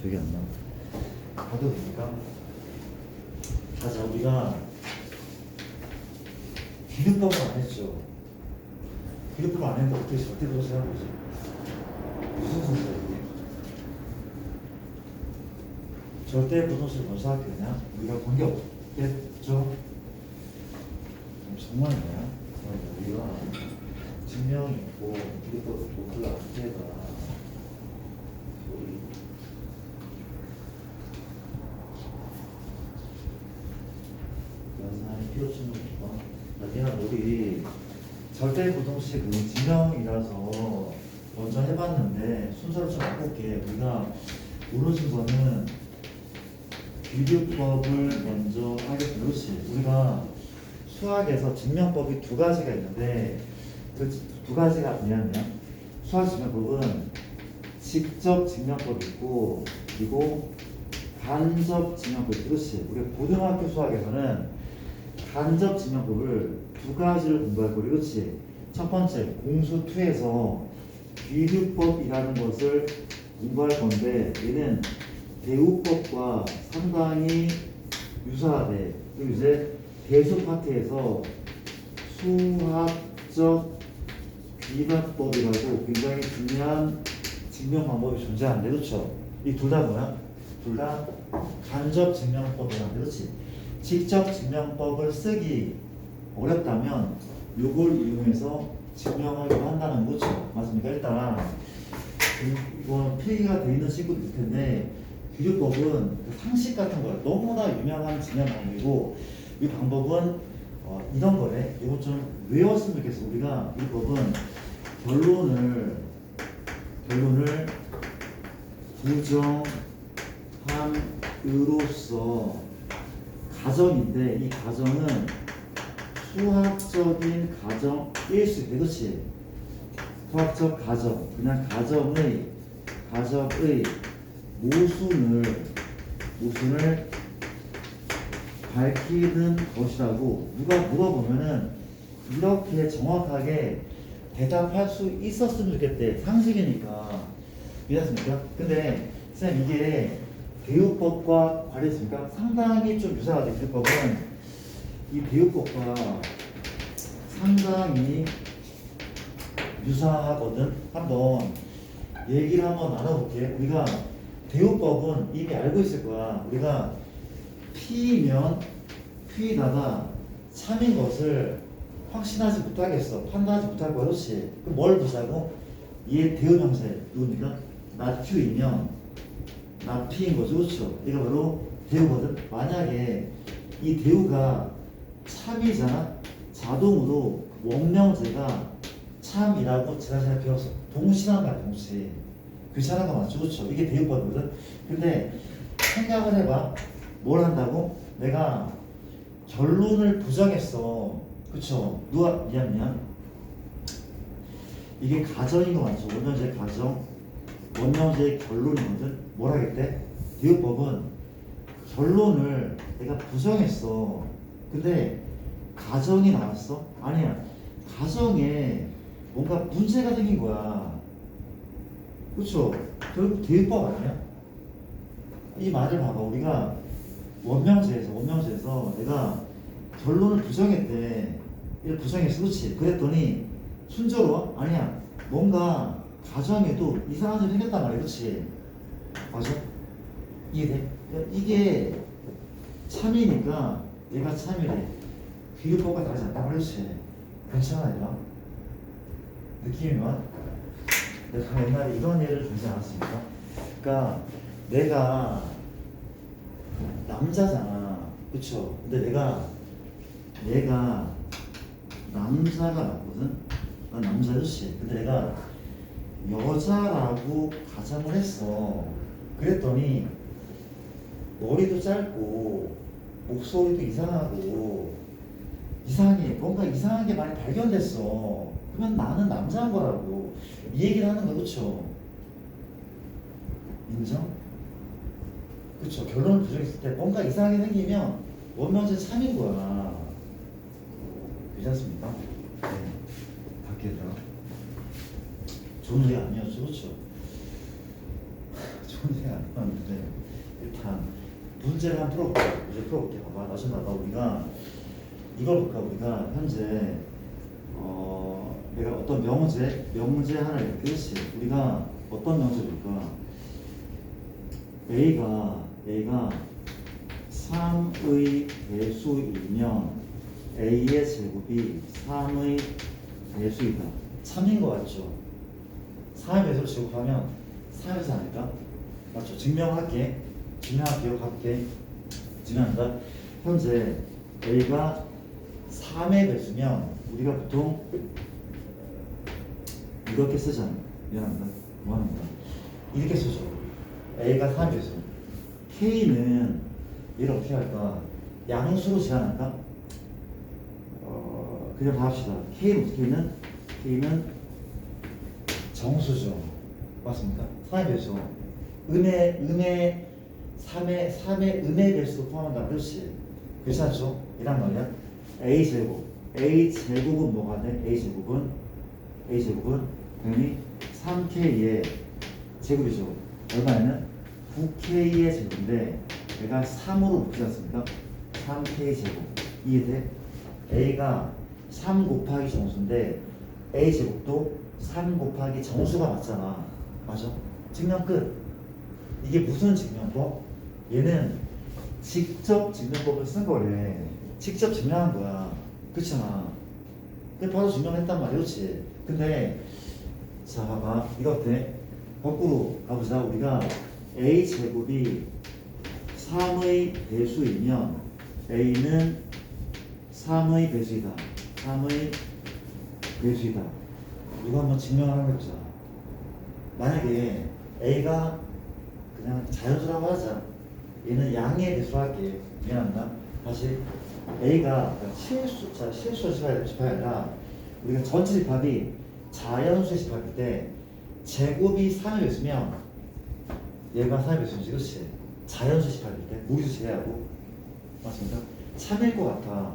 저기 안 나와. 봐도 됩니까? 자, 우리가 기름법을 안 했죠. 기름법 안 했는데 어떻게 절대부동식 하는 거지? 무슨 소리야 이게? 절대부동식을 먼저 학교냐? 우리가 관계 없겠죠? 정말 뭐야? 우리가 증명이 있고 기름법을 못 클라스가 우리 연산이 필요성이 있고 그냥 우리 절대부동식은 증명이라서 먼저 해봤는데 순서를 좀 바꿀게. 우리가 모르는 거는 비교법을 먼저 하겠습니다. 그렇지? 우리가 수학에서 증명법이 두 가지가 있는데 그 두 가지가 뭐냐면 수학 증명법은 직접 증명법이 있고 그리고 간접 증명법이. 그렇지? 우리 고등학교 수학에서는 간접 증명법을 두 가지를 공부할 거예요. 그렇지? 첫 번째 공수 2에서 비교법이라는 것을 공부할 건데 얘는 대우법과 상당히 유사하대. 그리고 이제 대수 파트에서 수학적 비교법이라고 굉장히 중요한 증명 방법이 존재하는데 그렇죠? 이 둘 다 뭐야? 둘 다 간접 증명법이란데 그렇지? 직접 증명법을 쓰기 어렵다면 요걸 이용해서 증명하기로 한다는 거죠. 맞습니까? 일단 이건 필기가 돼 있는 친구도 있을 텐데 비교법은 상식 같은 거야. 너무나 유명한 증명 방법이고 이 방법은 이런 거래. 이거 좀 외웠으면 좋겠어. 우리가 비교법은 결론을 부정함으로써 가정인데 이 가정은 수학적인 가정일 수 있대. 그렇지? 수학적 가정, 그냥 가정의 모순을 밝히는 것이라고 누가 물어보면은 이렇게 정확하게 대답할 수 있었으면 좋겠대. 상식이니까. 이해했습니까? 근데 쌤 이게 대우법과 관련했습니까? 상당히 좀 유사하대. 대우법은 이 대우법과 상당히 유사하거든. 한번 얘기를 한번 나눠볼게. 우리가 대우법은 이미 알고 있을 거야. 우리가 P면 P다가 참인 것을 확신하지 못하겠어. 판단하지 못할 거야. 그렇지? 그럼 뭘 보자고? 얘 대우 명사 누굽니까? 나 Q이면 나 P인 거죠. 그렇죠? 이거 바로 대우거든. 만약에 이 대우가 참이잖아. 자동으로 원명제가 참이라고 지난시간에 배웠어. 동시란 말 동시. 귀찮은 거 맞죠? 그렇죠? 이게 대우법이거든. 근데 생각을 해봐. 뭘 한다고? 내가 결론을 부정했어. 그쵸? 누가 미안. 이게 가정인 거 맞죠? 원명제 가정. 원명제의 결론이거든. 뭘 하겠대? 대우법은 결론을 내가 부정했어. 근데 가정이 나왔어? 아니야. 가정에 뭔가 문제가 생긴 거야. 그쵸? 결국 대우법 아니야? 이 말을 봐봐. 우리가 원명제에서 내가 결론을 부정했대. 이를 부정했어. 그렇지? 그랬더니 순조로워? 아니야. 뭔가 가정에도 이상한 점이 생겼단 말이야. 그렇지? 맞아? 이해돼? 그러니까 이게 참이니까 얘가 참이래. 비교법과 다르지 않다. 그렇지? 괜찮아 얘가? 느낌이 와? 내가 옛날에 이런 예를 들지 않았습니까? 그러니까 내가 남자잖아. 그쵸? 근데 얘가 남자가 맞거든? 난 남자였지. 근데 내가 여자라고 가정을 했어. 그랬더니 머리도 짧고 목소리도 이상하고 이상해. 뭔가 이상한 게 많이 발견됐어. 그러면 나는 남자인 거라고. 이 얘기를 하는 거. 그쵸? 인정? 그쵸? 결론을 부정했을 때 뭔가 이상하게 생기면 원명제 참인 거야. 괜찮습니까? 네. 밖에다. 좋은 얘기 아니었죠? 그쵸? 문제가 안 나왔는데 일단 문제를 한번 풀어볼게요. 문제 풀어볼게요. 봐봐. 나중에 우리가 이걸 볼까? 우리가 현재 내가 어떤 명제 하나 이렇게 그렇지. 우리가 어떤 명제 볼까? A가 3의 배수이면 A의 제곱이 3의 배수이다. 3인 거 같죠? 3의 배수를 제곱하면 3의 배수 아닐까? 맞죠? 증명할게요. 갈게. 증명한다. 현재 A가 3의 배수면 우리가 보통 이렇게 쓰잖아. 미안합니다. 뭐합니다. 이렇게 쓰죠. A가 3의 배수. K는 얘를 어떻게 할까? 양수로 제한할까? 그냥 다 합시다. K는 어떻게 있는? K는 정수죠. 맞습니까? 3의 배수. 음의 3의 음의 배수도 포함한다. 그렇지. 괜찮죠? 이란 말이야. A제곱은 뭐가 돼? A제곱은 당연히 3K의 제곱이죠. 얼마에는? 9K의 제곱인데 얘가 3으로 묶이지 않습니까? 3K 제곱. 이해돼? A가 3 곱하기 정수인데 A 제곱도 3 곱하기 정수가 맞잖아. 맞아? 증명 끝. 이게 무슨 증명법? 얘는 직접 증명법을 쓴 거래. 직접 증명한 거야. 그렇잖아. 그 바로 증명했단 말이야. 그렇지? 근데 자 봐봐. 이거 어때? 거꾸로 가보자. 우리가 A 제곱이 3의 배수이면 A는 3의 배수이다. 3의 배수이다. 이거 한번 증명을 해보자. 만약에 A가 그냥 자연수라고 하자. 얘는 양의 배수로 할게. 미안합니다. 다시 A가 실수 집합이 아니라 우리가 전체 집합이 자연수의 집합일 때 제곱이 3의 배수면 얘가 3의 배수지. 그렇지? 자연수 집합일 때 무리수 제외하고. 맞습니까? 참일 것 같아.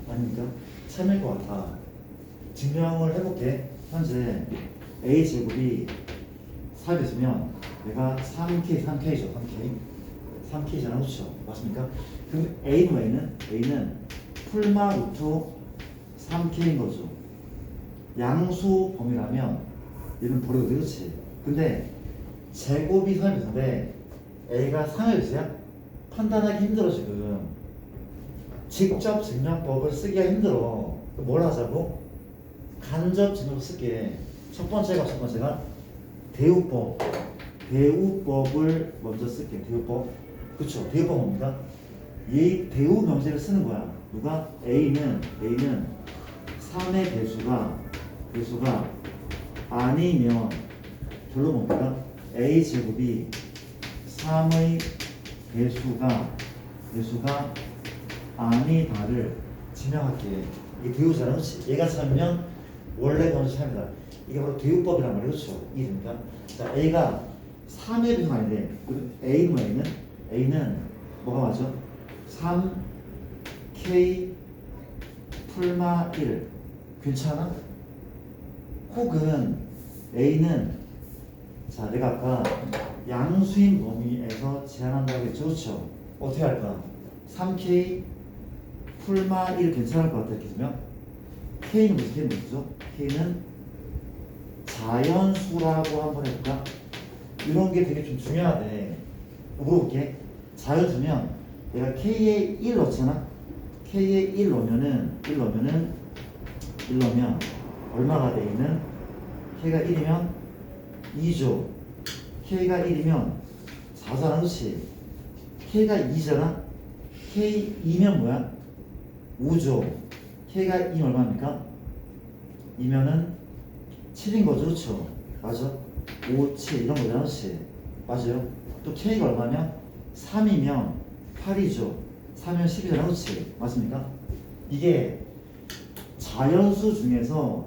아닙니까? 참일 것 같아. 증명을 해볼게. 현재 A 제곱이 4에 있으면 얘가 3K죠. 3K잖아. 그렇죠? 맞습니까? 그럼 A는 풀마 루트 3K인 거죠. 양수 범위라면 얘는 버려도 되겠지. 근데 제곱이 3이 있는데 A가 3의 배수야? 판단하기 힘들어 지금. 직접 증명법을 쓰기가 힘들어. 뭘 하자고? 간접 증명을 쓸게. 첫 번째가 대우법을 먼저 쓸게. 대우법. 그쵸? 대우법 뭡니까? 이 대우 명제를 쓰는 거야. 누가? A는 3의 배수가 아니면 결론 뭡니까? A 제곱이 3의 배수가 아니다를 증명할게. 이게 대우잖아. 그렇지? 얘가 참으면 원래 변수 참이다. 이게 바로 대우법이란 말이에요. 그렇죠? 이해됩니까? 자, A가 3의 배수가 아닌데 A는 뭐가 맞죠? 3K 풀마 1 괜찮아? 혹은 A는 자, 내가 아까 양수인 범위에서 제한한다고 했죠. 그렇죠? 어떻게 할까? 3K 풀마 1 괜찮을 것 같아. 이렇게 쓰면 K는 무슨? K는 자연수라고 한번 해볼까? 이런 게 되게 좀 중요하대. 물어볼게. 자연수면 내가 K에 1 넣잖아? K에 1 넣으면 얼마가 돼 있는? K가 1이면 2죠. K가 1이면 4잖아. 그렇지? K가 2잖아. K 2면 뭐야? 5죠. K가 2면 얼마입니까? 2면은 7인 거죠. 그렇죠? 맞아? 5, 7 이런 거잖아. 그렇지? 맞아요? 또 K가 얼마면? 3이면 8이죠. 3이면 10이잖아. 그렇지? 맞습니까? 이게 자연수 중에서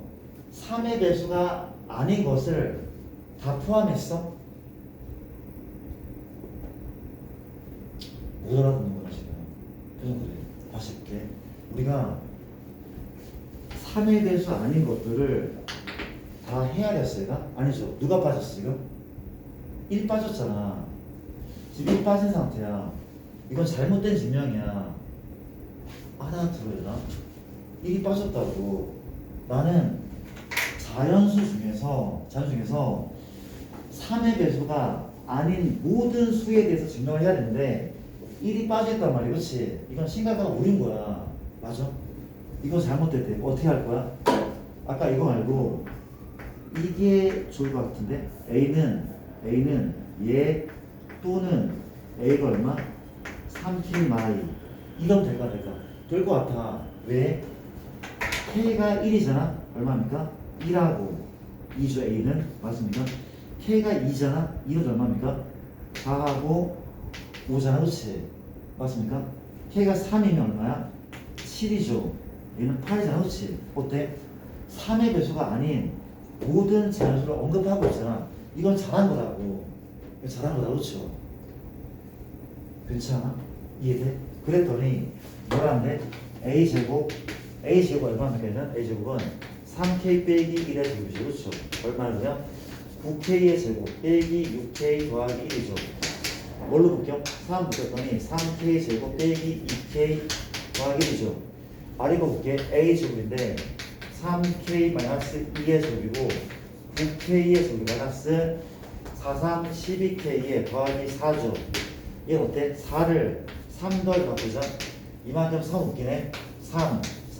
3의 배수가 아닌 것을 다 포함했어? 못 알아듣는구나 지금. 표정 그래. 다시 볼게. 우리가 3의 배수 아닌 것들을 다 헤아렸어. 얘가? 아니죠. 누가 빠졌어 지금? 1 빠졌잖아. 지금 1 빠진 상태야. 이건 잘못된 증명이야. 알아들어야 되나? 1이 빠졌다고. 나는 자연수 중에서 3의 배수가 아닌 모든 수에 대해서 증명을 해야 되는데 1이 빠졌단 말이야. 그렇지? 이건 심각한 오류인 거야. 맞아? 이건 잘못됐대. 어떻게 할 거야? 아까 이거 말고 이게 좋을 것 같은데 A는 얘 또는 A가 얼마? 3K 마이. 이러면 될까? 될 것 같아. 왜? K가 1이잖아? 얼마입니까? 1하고 2죠. A는 맞습니까? K가 2잖아? 2는 얼마입니까? 4하고 5잖아. 그렇지? 맞습니까? K가 3이면 얼마야? 7이죠. 얘는 8이잖아. 그렇지? 어때? 3의 배수가 아닌 모든 자연수를 언급하고 있잖아. 이건 잘한 거라고. 그렇죠? 괜찮아? 이해돼? 그랬더니 뭐라는데? A제곱 얼마입니까? 얘는? A제곱은 3K 빼기 1의 제곱이죠. 그렇죠? 얼마냐면 9K의 제곱 빼기 6K 더하기 1이죠. 뭘로 볼게요? 3 붙였더니 3K 제곱 빼기 2K 더하기 1이죠. 아래거 볼게. A제곱인데 3K 마이너스 2의 제곱이고 9K의 제곱이 마이너스 4, 3, 12K의 더하기 4죠. 얘 어때? 4를 3 더하기 바꾸자. 이만큼 3 웃기네.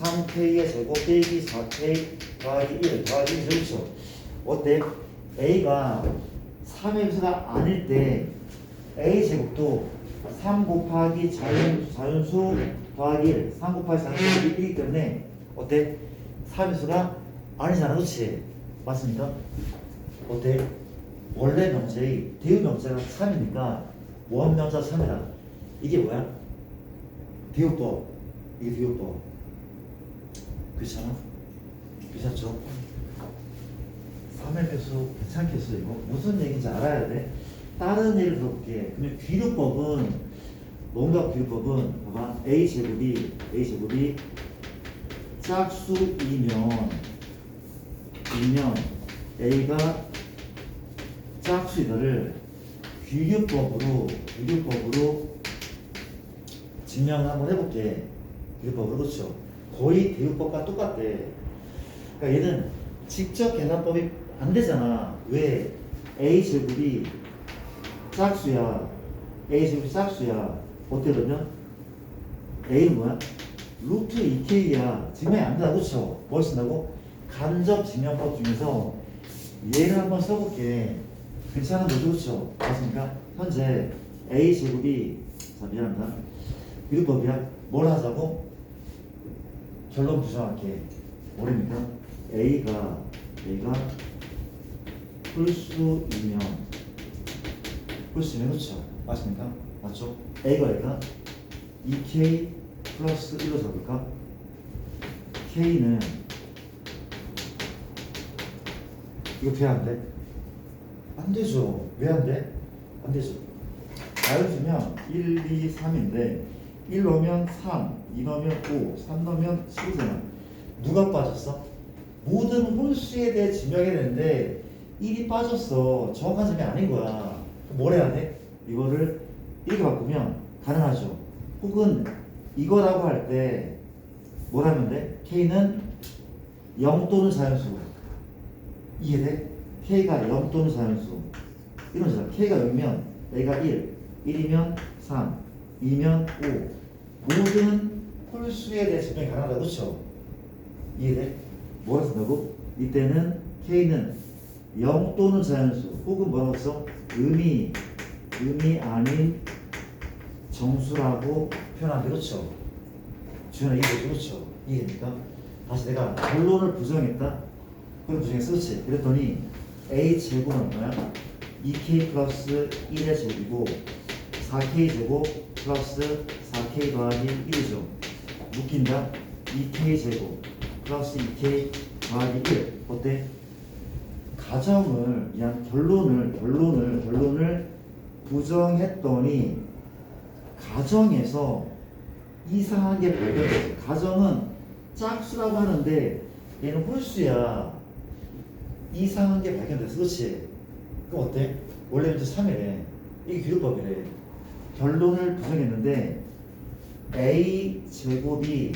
3K의 제곱 빼기 4K 더하기 1 더하기 1 그렇죠? 어때? A가 3의 배수가 아닐 때 A 제곱도 3 곱하기 자연수 더하기 1 3 곱하기 자연수 더하기 1이기 때문에 어때? 3의 배수가 아니잖아. 그렇지? 맞습니까? 어때? 원래 명제의 대우 명제가 3이니까 원명자 3이다. 이게 뭐야? 대우법. 이게 대우법. 괜찮아? 괜찮죠? 3의 배수 괜찮겠어 이거? 무슨 얘기인지 알아야 돼. 다른 예를 들어볼게. 그러면 귀류법은 뭔가 귀류법은 봐봐. A제곱이 짝수이면 A가 짝수이다를 귀류법으로 증명을 한번 해볼게. 귀류법으로. 그렇죠? 거의 대우법과 똑같대. 그러니까 얘는 직접 계산법이 안 되잖아. 왜? A제곱이 짝수야. 어때 그러면? A는 뭐야? 루트 2K야. 증명이 안 된다. 그렇죠? 뭘 쓴다고? 간접 증명법 중에서 얘를 한번 써볼게. 괜찮은 거죠? 그렇죠? 맞습니까? 현재 A제곱이 미안합니다. 유법이야. 뭘 하자고? 결론 부정할게. 뭐랍니까? A가 홀수이면 그렇죠? 맞습니까? 맞죠? A가 2K 플러스 1로 잡을까? K는 이거 돼 안 돼? 안 되죠. 왜 안 돼? 안 되죠. 자연수면 1, 2, 3인데 1 넣으면 3, 2 넣으면 5, 3 넣으면 7이잖아. 누가 빠졌어? 모든 홀수에 대해 증명해야 되는데 1이 빠졌어. 정확한 점이 아닌 거야. 그럼 뭘 해야 돼? 이거를 이렇게 바꾸면 가능하죠. 혹은 이거라고 할 때 뭘 하면 돼? K는 0 또는 자연수. 이해돼? K가 0 또는 자연수. 이런 거잖아. K가 0이면 A가 1이면 3, 2면 5. 모든 홀수에 대해 증명이 가능하다. 그렇죠? 이해돼? 뭐라 쓴다고? 이때는 K는 0 또는 자연수 혹은 뭐라고 써? 의미 아닌 정수라고 표현하는데 그렇죠? 주연아 이해되죠? 그렇죠? 이해됩니까? 다시 내가 결론을 부정했다? 그럼 부정했어. 그렇지? 그랬더니 A제곱은 뭐야? 2K 플러스 1의 제곱이고 4K 제곱 플러스 4K 더하기 1이죠. 묶인다. 2K 제곱 플러스 2K 더하기 1. 어때? 가정을 그냥 결론을 부정했더니 가정에서 이상한 게 발견됐어. 가정은 짝수라고 하는데 얘는 홀수야. 이상한 게 발견됐어. 그렇지? 그럼 어때? 원래 문제 3이래. 이게 기록법이래. 결론을 부정했는데 A 제곱이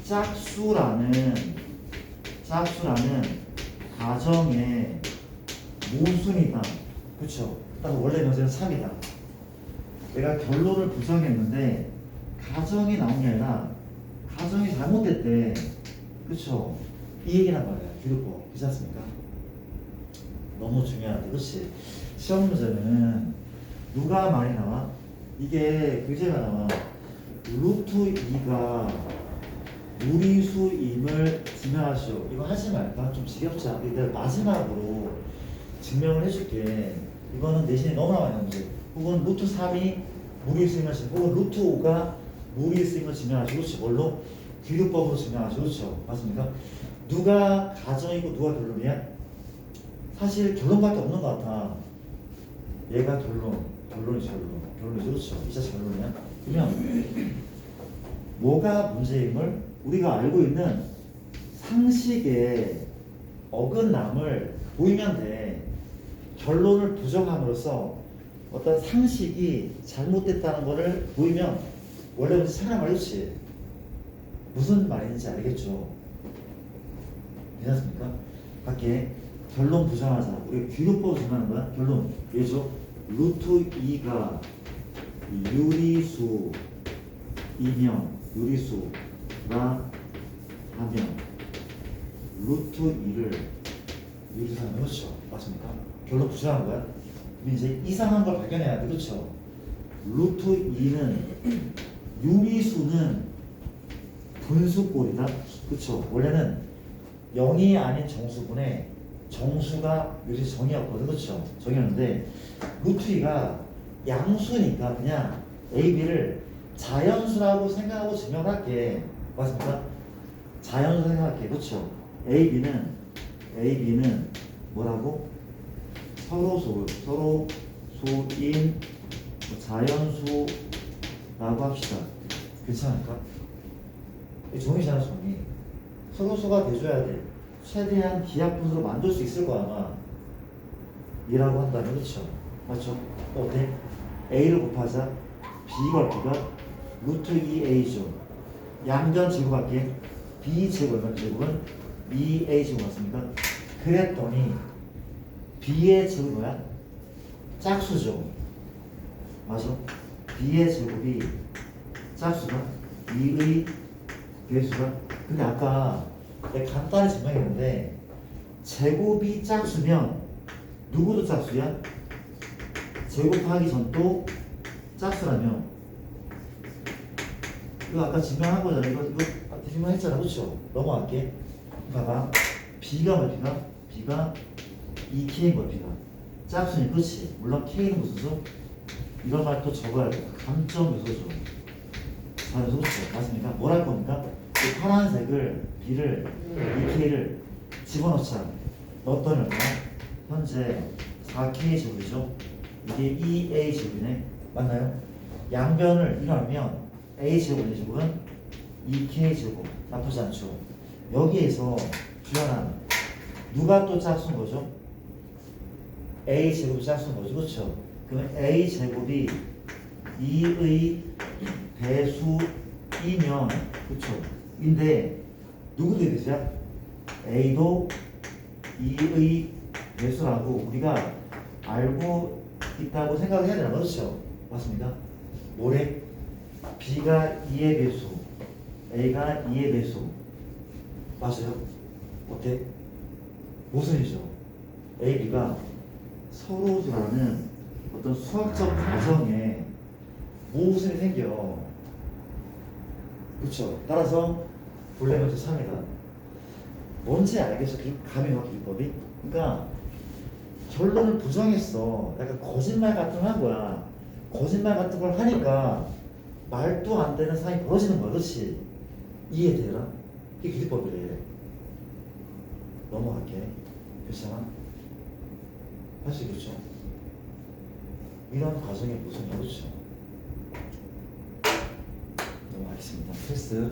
짝수라는 가정의 모순이다. 그쵸? 따라서 원래 문제는 3이다. 내가 결론을 부정했는데 가정이 나온 게 아니라 가정이 잘못됐대. 그쵸? 이 얘기란 말이야. 기록법. 그렇지 않습니까? 너무 중요한데. 그렇지? 시험 문제는 누가 많이 나와? 이게 교재가 나와. 루트 2가 무리수임을 증명하시오. 이거 하지 말까? 좀 지겹지 않아? 내가 마지막으로 증명을 해줄게. 이거는 내신에 너무나 많이 나오는 문제. 혹은 루트 3이 무리수임을 증명, 혹은 루트 5가 무리수임을 증명하시오. 그렇지? 뭘로? 규律법으로 증명하시오. 그렇죠? 맞습니까? 누가 가정이고 누가 결론이야? 사실 결론밖에 없는 것 같아. 얘가 결론이지. 그렇죠? 이 자체 결론이야. 그러면 뭐가 문제임을 우리가 알고 있는 상식의 어긋남을 보이면 돼. 결론을 부정함으로써 어떤 상식이 잘못됐다는 것을 보이면 원래 문제 차라리 말이지. 무슨 말인지 알겠죠? 괜찮습니까? 밖에 결론 부정하자. 우리가 규律법을 정하는 거야. 결론. 예죠? 루트 2가 유리수가 하면 루트 2를 유리수하면 그렇죠? 맞습니까? 결론 부정한 거야. 그럼 이제 이상한 걸 발견해야 돼. 그렇죠? 루트 2는 유리수는 분수꼴이다. 그렇죠? 원래는 0이 아닌 정수분에 정수가 유리수 정이었거든. 그렇죠? 정이었는데 루트 2가 양수니까 그냥 A, B를 자연수라고 생각하고 증명할게. 맞습니까? 자연수 생각할게. 그렇죠? A, B는 뭐라고? 서로 소인 자연수라고 합시다. 괜찮을까? 종이잖아, 종이. 서로 소가 돼줘야 돼. 최대한 기하분수로 만들 수 있을 거야, 아마. 이라고 한다면, 그렇죠? 맞죠? 어때? A를 곱하자. B가 루트 2A죠. 양변 제곱할게. B 제곱은 2A 제곱 맞습니까? 그랬더니 B의 제곱이 뭐야? 짝수죠. 맞아? B의 제곱이 짝수가 2의 배수가. 근데 아까 내가 간단히 증명했는데 제곱이 짝수면 누구도 짝수야? 제곱하기 전도 짝수라면 이거 아까 증명한 거잖아. 이거 증명했잖아. 그렇죠? 넘어갈게. 봐봐. B가 뭐야? B가 2K인 거야. B가 짝수니. 그렇지? 물론 K는 무슨 수? 이런 말 또 적어야 돼. 감점 요소죠. 자, 그렇죠? 맞습니까? 뭘 할 겁니까? 이 파란색을 B를 2K를 집어넣자. 넣었더니 얼마나? 현재 4K 제곱이죠. 이게 2A 제곱이네. 맞나요? 양변을 일어나면 A 제곱의 제곱은 2K 제곱. 나쁘지 않죠. 여기에서 주연한 누가 또 짝수인 거죠? A 제곱이 짝수인 거죠. 그렇죠? 그러면 A 제곱이 2의 배수이면 그렇죠? 인데 누구도 되죠? A도 2의 배수라고 우리가 알고 있다고 생각을 해야 되나? 그렇죠? 맞습니다. 뭐래? B가 2의 배수, A가 2의 배수. 맞아요? 어때? 모순이죠. A, B가 서로라는 어떤 수학적 과정에 모순이 생겨. 그렇죠? 따라서 본래 문제 3이다. 뭔지 알겠어? 감이 와, 기법이? 그러니까 결론을 부정했어. 약간 거짓말 같은 거 한 거야. 거짓말 같은 걸 하니까 말도 안 되는 상황이 벌어지는 거야. 그렇지? 이해되나? 이게 기법이래. 넘어갈게. 괜찮아? 할 수 있겠죠? 이런 과정이 무슨 그렇죠? 넘어가겠습니다. 패스.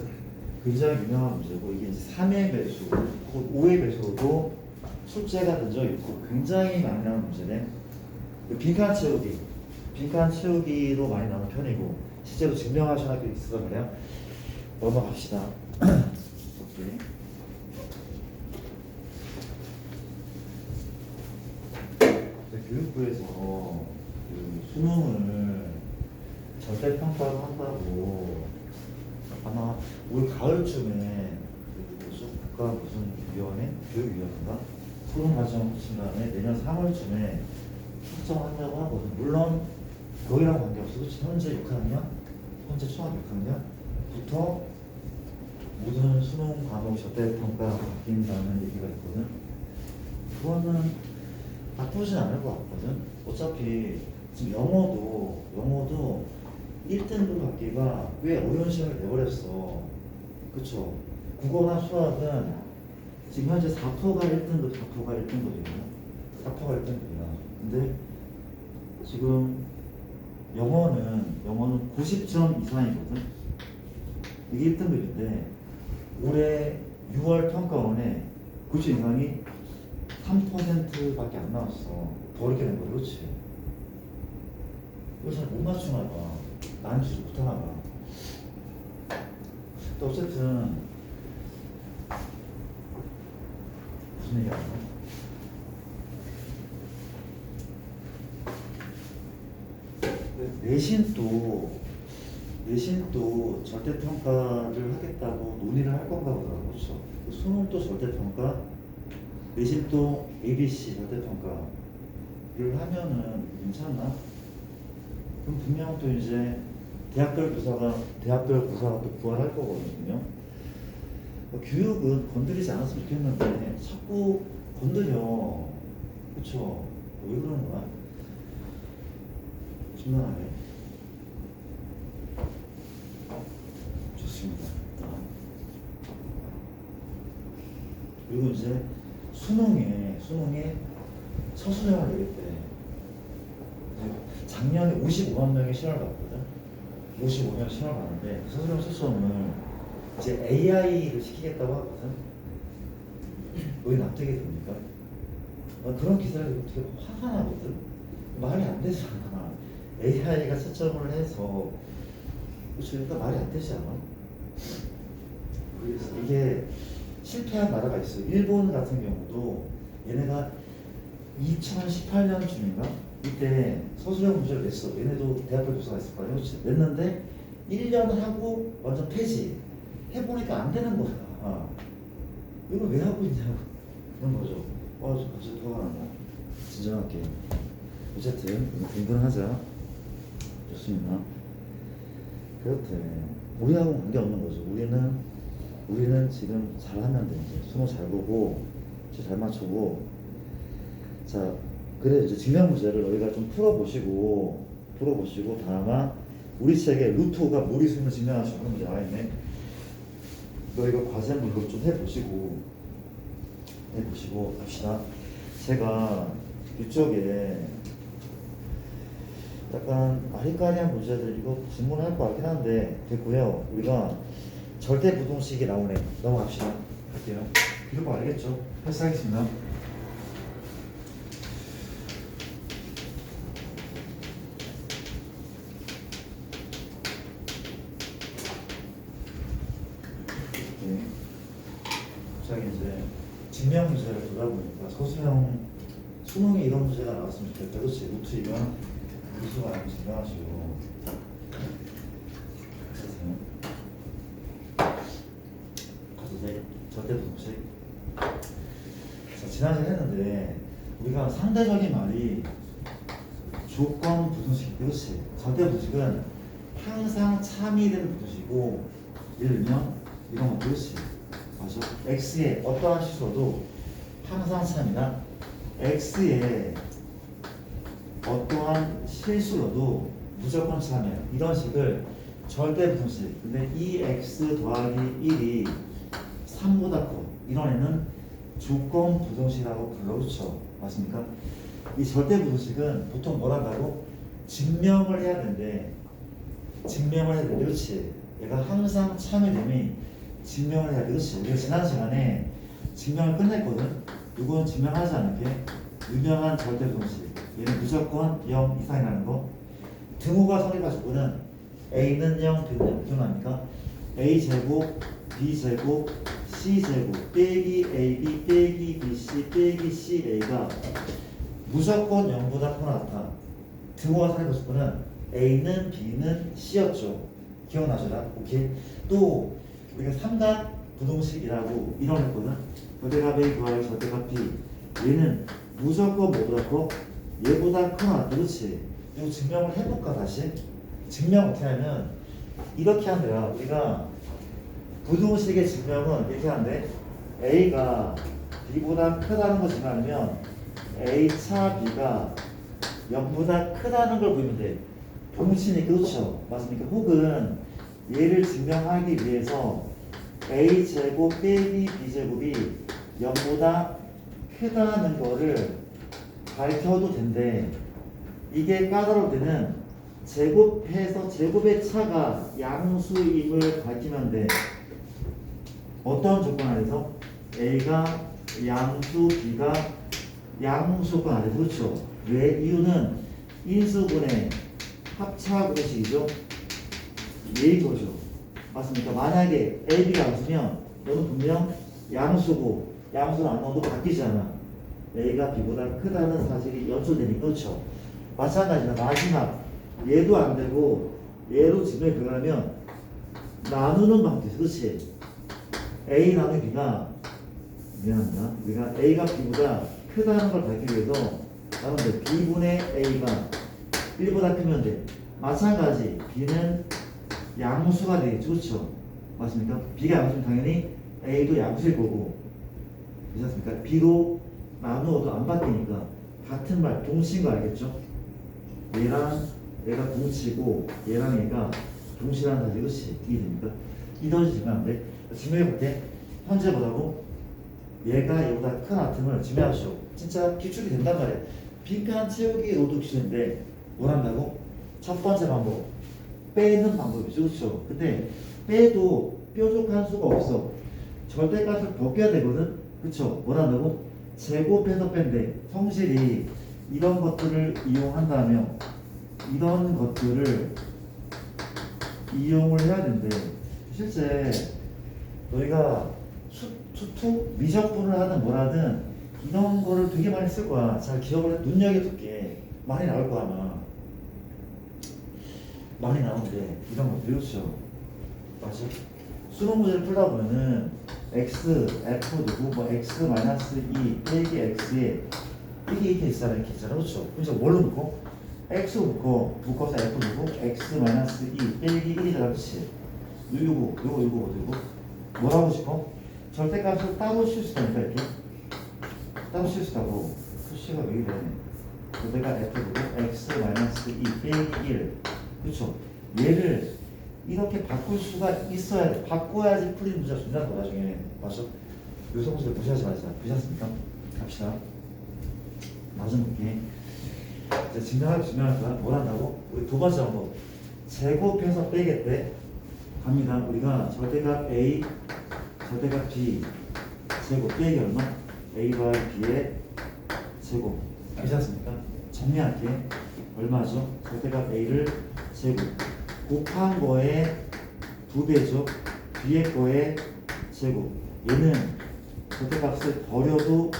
굉장히 유명한 문제고 이게 이제 3의 배수, 혹은 5의 배수도 출제가 된 적이 있고 굉장히 많이 나오는 문제네. 빈칸 채우기. 빈칸 채우기로 많이 나오는 편이고 실제로 증명하신 학교 있어서 그래요. 넘어갑시다. 오케이. 교육부에서 그 수능을 절대평가를 한다고 아마 올 가을쯤에 그 무슨 국가 무슨 위원회? 교육위원회인가? 토론 과정 거친 다음에 내년 3월쯤에 확정한다고 하거든. 물론 거기랑 관계없어. 그치? 현재 6학년, 현재 초등학교 6학년부터 모든 수능 과목 절대평가 바뀐다는 얘기가 있거든. 그거는 나쁘진 않을 것 같거든. 어차피 지금 영어도 1등급 받기가 꽤 어려운 시험을 내버렸어. 그쵸? 국어나 수학은 지금 현재 4%가 1등급, 4%가 1등급이거든. 4%가 1등급이야. 근데 지금 영어는 90점 이상이거든. 이게 1등급인데 올해 6월 평가원에 90 이상이 3%밖에 안 나왔어. 더 어렵게 된 거야, 그렇지? 이거 잘 못 맞추나 봐. 난지도 못하나 봐. 또 어쨌든 무슨 얘기 하나? 내신도 절대평가를 하겠다고 논의를 할 건가 보다. 그렇죠? 수능도 절대평가, 내신도 ABC 절대평가를 하면은 괜찮나? 그럼 분명 또 이제 대학별 부사가 또 부활할 거거든요. 교육은 건드리지 않았으면 좋겠는데 자꾸 건드려. 그쵸? 왜 그러는 거야? 심란하게. 좋습니다. 그리고 이제 수능에 서술형을 내겠대. 작년에 55만 명이 시험을 봤거든. 55명 시험을 봤는데 서술형 서술형을 이제 AI를 시키겠다고 하거든. 왜 납득이 됩니까? 그런 기사를 되게 화가 나거든. 말이 안 되잖아. AI가 채점을 해서 그러니까 말이 안 되지 않아? 그래서 이게 실패한 나라가 있어요. 일본 같은 경우도 얘네가 2018년쯤인가? 이때 서술형 문제를 냈어. 얘네도 대학교 조사가 있을 거야. 그렇지? 냈는데 1년 하고 완전 폐지. 해보니까 안 되는 거야. 이걸 왜 하고 있냐고. 그런 거죠. 갑자기 화가 난다. 진정할게. 어쨌든 분분하자. 좋습니다. 그렇대. 우리하고 관계없는 거죠. 우리는 지금 잘하면 돼. 이제 수능 잘 보고 잘 맞추고. 자, 그래 이제 증명 문제를 너희가 좀 풀어보시고 다만 우리 책에 루트가 무리수를 증명할 수 있는 문제 나와 있네. 너희가 과제물로 좀 해보시고 합시다. 제가 이쪽에 약간 아리까리한 문제들 이거 질문할 것 같긴 한데 됐고요. 우리가 절대 부동식이 나오네. 넘어갑시다. 할게요. 이런 거 알겠죠? 패스하겠습니다. 갑자기 이제 증명 문제를 보다 보니까 서술형 수능에 이런 문제가 나왔으면 좋겠다. 그렇지? 루트이면 루트가 아니면 증명하시고. 가도 돼? 절대 부동식. 자, 지난주에 했는데 우리가 상대적인 말이 조건 부동식. 그렇지? 절대 부동식은 항상 참이되는 부동식이고 예를 들면 이런 거 그렇지? 맞아. x의 어떠한 시소도 항상 참이나 x의 어떠한 실수로도 무조건 참이야. 이런 식을 절대 부동식. 근데 이 x 더하기 1이 3보다 커. 이런 애는 조건 부동식이라고 불러. 그렇죠? 맞습니까? 이 절대 부동식은 보통 뭘 한다고? 증명을 해야 된대. 그렇지? 얘가 항상 참여됨이 증명을 해야 돼. 그렇지? 우리가 지난 시간에 증명을 끝냈거든. 이건 증명하지 않을게. 유명한 절대 부동식. 얘는 무조건 0 이상이라는 거. 등호가 성립할 조건은 a는 0, b는 0. 기억납니까? a제곱, b제곱, c제곱 빼기 ab 빼기 bc 빼기 ca가 무조건 0보다 크거나 같아. 등호가 성립할 조건은 a는 b는 c였죠. 기억나셔라. 오케이. 또 우리가 삼각 부동식이라고 이런 했거든. 절대값 a 구하여 절대값 b. 얘는 무조건 뭐보다 커? 얘보다 크거나. 그렇지. 이거 증명을 해볼까 다시? 증명 어떻게 하면 이렇게 한대요. 우리가 부동식의 증명은 이렇게 한대. a가 b보다 크다는 거 증명하면 a 차 b가 0보다 크다는 걸 보이면 돼. 동시니 그렇죠. 맞습니까? 혹은 얘를 증명하기 위해서 a제곱 빼기 b제곱이 0보다 크다는 거를 밝혀도 된대. 이게 까다로울 때는 제곱해서 제곱의 차가 양수임을 밝히면 돼. 어떤 조건 아래서? a가 양수, b가 양수 조건 아래. 그렇죠. 왜? 이유는 인수분해 합차 공식이죠. 이거죠. 맞습니까? 만약에 a, b가 양수면 너는 분명 양수고 양수는 안 나와도 바뀌잖아. a가 b보다 크다는 사실이 연출되니까. 그렇죠. 마찬가지로 마지막 얘도 안 되고 얘로 증명이 들어가면 나누는 방법이. 그렇지. a 나누기 b가 미안합니다. 우리가 a가 b보다 크다는 걸 밝히기 위해서 나누는데 b분의 a가 1보다 크면 돼. 마찬가지 b는 양수가 되겠죠. 그렇죠. 맞습니까? b가 양수면 당연히 a도 양수일 거고. 괜찮습니까? b로 나누어도 안 바뀌니까 같은 말 동시인 거 알겠죠? 얘랑 얘가 동치고 얘랑 얘가 동시라는 사실. 그렇지. 이해됩니까? 이런 식으로 증명하는데 증명해볼게. 현재 뭐라고? 얘가 얘보다 큰 아tom을 증명하시오. 진짜 기출이 된단 말이야. 빈칸 채우기 로드 기술인데 뭘 한다고? 첫 번째 방법 빼는 방법이죠. 그렇죠. 근데 빼도 뾰족한 수가 없어. 절대값을 벗겨야 되거든. 그렇죠. 뭘 한다고? 제곱해서 뺀대. 성실히 이런 것들을 이용한다면 이런 것들을 이용을 해야 된대. 실제 너희가 수투 미적분을 하든 뭐라든 이런 거를 되게 많이 쓸 거야. 잘 기억을 해. 눈여겨둘게. 많이 나올 거야 아마. 많이 나오는데 이런 거 배우죠. 맞아. 수능 문제를 풀다 보면은 x, f 두고 뭐 x 마이너스 2 빼기 x에 이렇게 있잖아. 이렇게 있잖아. 그렇죠. 그래서 뭘로 묶어? x 묶어서 f 두고 x 마이너스 2 빼기 1이잖아. 그렇지. 요거 뭘 하고 싶어? 절대값을 따로 쉴 수 있다니까. 이렇게 따로 쉴 수 있다고. 수식가 왜 이래? 절대값 f 두고 x 마이너스 2 빼기 1. 그렇죠. 얘를 이렇게 바꿀 수가 있어야 돼. 바꿔야지 풀리는 문제가 준다는 거 나중에. 맞죠? 요소문제를 무시하지 말자. 그렇습니까? 갑시다. 맞은 볼게. 이제 증명할 거야. 뭘 한다고? 우리 두 번째 방법. 제곱해서 빼겠대. 갑니다. 우리가 절대값 A, 절대값 B 제곱 빼기 얼마? A와 B의 제곱. 괜찮습니까? 정리할게. 얼마죠? 절대값 A를 제곱 곱한 거에 2배죠. B의 거에 제곱. 얘는 절대값을 버려도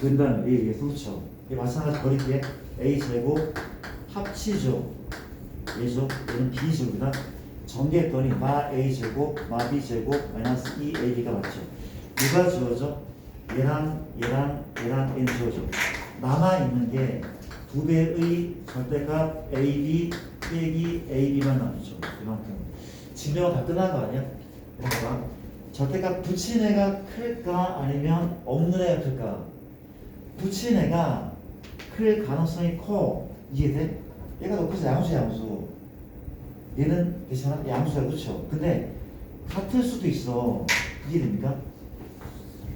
된다는 A에 의해서. 그렇죠. 얘 마찬가지 버릴게. A 제곱 합치죠. 얘죠. 얘는 B 제곱이다. 전개했더니 마 A 제곱 마 B 제곱 마이너스 2AB가 맞죠. 누가 지워져? 얘랑 N 지워져. 남아있는 게 2배의 절대값 AB 빼기 AB만 남죠. 이만큼. 증명은 다 끝난 거 아니야? 봐봐. 절대값 붙인 애가 클까 아니면 없는 애가 클까? 붙인 애가 클 가능성이 커. 이해돼? 얘가 더 크지. 양수. 얘는 괜찮아? 양수야. 그렇죠? 근데 같을 수도 있어. 이해됩니까?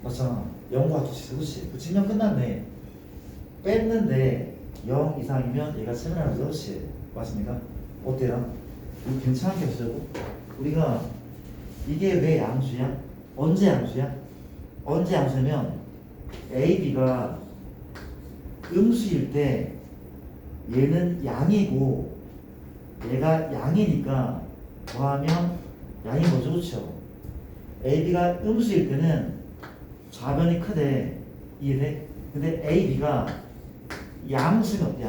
맞잖아. 0과 같을 수 있어. 그렇지? 그 증명 끝났네. 뺐는데 0 이상이면 얘가 세면하면서. 그렇지? 맞습니까? 어때요? 이거 괜찮게 하시자고? 우리가 이게 왜 양수야? 언제 양수야? 언제 양수냐면 A, B가 음수일 때 얘는 양이고 얘가 양이니까 더하면 양인 거죠, 그렇죠? AB가 음수일 때는 좌변이 크대. 이해돼? 근데 AB가 양수면 어때?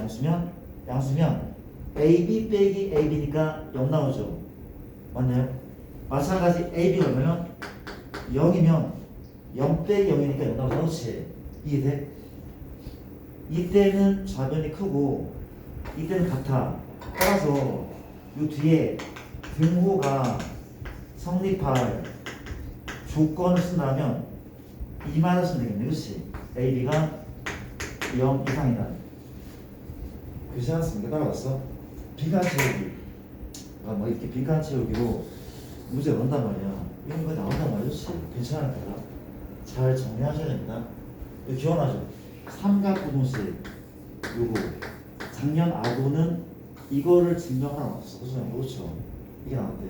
양수면 AB 빼기 AB니까 0 나오죠. 맞나요? 마찬가지 AB가 얼마면 0이면 0 빼기 0이니까 0 나오죠. 그렇지? 이해돼? 이때는 좌변이 크고 이때는 같아. 따라서 이 뒤에 등호가 성립할 조건을 쓴다면 2만을 쓰면 되겠네. 그렇지? AB가 0 이상이다. 그렇지 않습니까? 따라왔어? 빈칸 채우기. 뭐 이렇게 빈칸 채우기로 문제가 온단 말이야. 이런 거 나온단 말이야. 그렇지? 괜찮을 거야. 잘 정리하셔야 됩니다. 이거 기억나죠? 삼각부동식 요거 작년 아고는 이거를 증명하러 나왔어. 그렇죠? 이게 나왔대.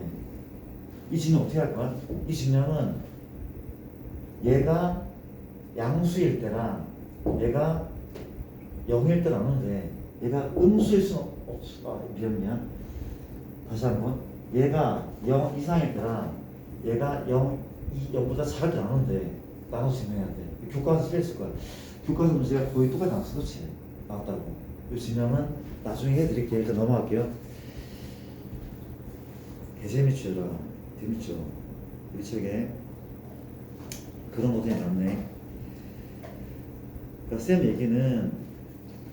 이 증명 어떻게 할 거야? 이 증명은 얘가 양수일 때랑 얘가 0일 때 나누는데 얘가 음수일 수는 없어. 미안. 다시 한번. 얘가 0 이상일 때랑 얘가 0보다 작을 때 나누는데 나눠서 증명해야 돼. 교과서 쓰였을 거야. 교과서 문제가 거의 똑같이 나왔어. 그렇지? 나왔다고. 이 증명은 나중에 해드릴게요. 일단 넘어갈게요. 개재밌죠? 재밌죠? 우리 책에 그런 것들이 많네. 그러니까 쌤 얘기는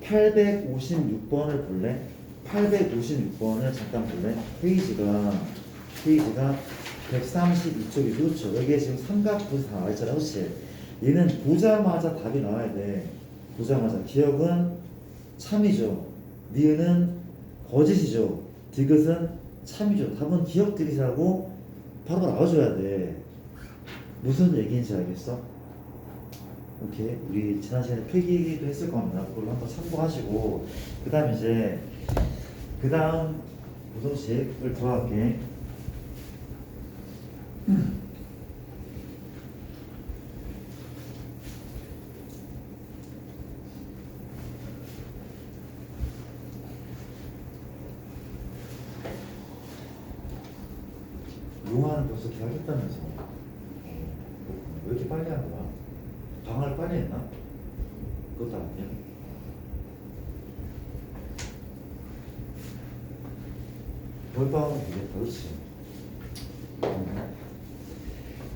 856번을 볼래? 856번을 잠깐 볼래? 페이지가 132쪽이 그렇죠. 여기에 지금 삼각부에서 다 나와있잖아. 그렇지? 얘는 보자마자 답이 나와야 돼. 보자마자. 기억은 참이죠. 니은은 거짓이죠. 디귿은 참이죠. 답은 기억 디귿이라고 바로 나와줘야 돼. 무슨 얘기인지 알겠어? 오케이. 우리 지난 시간에 필기도 했을 겁니다. 그걸로 한번 참고하시고 그 다음 부동식을 더할게. 용화는 벌써 계약했다면서. 왜 이렇게 빨리 한 거야? 방학을 빨리 했나? 그것도 아니야. 벌방은 되겠다. 그렇지?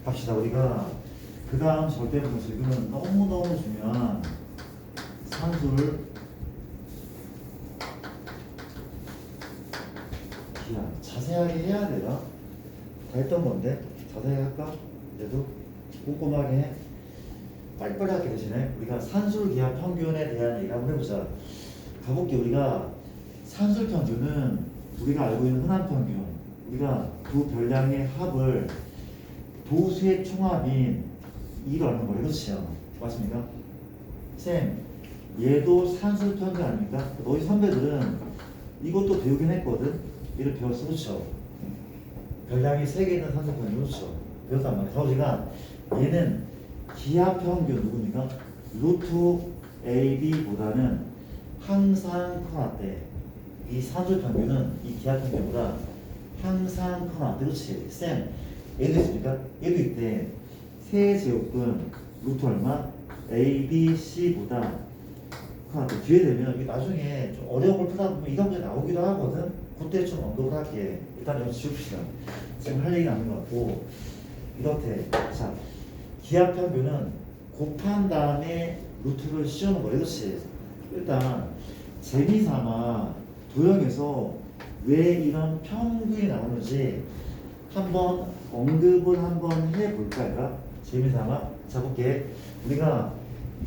갑시다. 우리가 그 다음 절대분식은 너무너무 중요한 산술 기하. 자세하게 해야 되나? 다 했던 건데 자세하게 할까? 그래도 꼼꼼하게 해. 빨리빨리 하게 대신에 우리가 산술기하 평균에 대한 얘기 한번 해보자. 가볼게. 우리가 산술평균은 우리가 알고 있는 흔한 평균, 우리가 두 별량의 합을 도수의 총합인 2로 하는 거예요. 그렇죠? 맞습니까? 쌤, 얘도 산술평균 아닙니까? 너희 선배들은 이것도 배우긴 했거든. 얘를 배웠어. 그렇죠? 별량이 3개 있는 산술평균. 그렇죠? 배웠단 말이야. 그래서 우리가 얘는 기하평균 누굽니까? 루트 AB보다는 항상 커났대. 이 산술평균은 이 기하평균보다 항상 커났대. 그렇지? 쌤, 얘도 있습니까? 얘도 있대. 세제곱근 루트 얼마? ABC보다 커났대. 뒤에 되면 이게 나중에 좀 어려운 걸 풀다 보면 이런 문제 나오기도 하거든? 그때 좀 언급을 할게. 일단 여기 지웁시다. 지금 할 얘기는 아닌 것 같고. 이렇대. 자, 기하평균은 곱한 다음에 루트를 씌우는 거래. 그렇지? 일단 재미삼아 도형에서 왜 이런 평균이 나오는지 한번 언급을 한번 해볼까? 얘가? 재미삼아. 자, 볼게. 우리가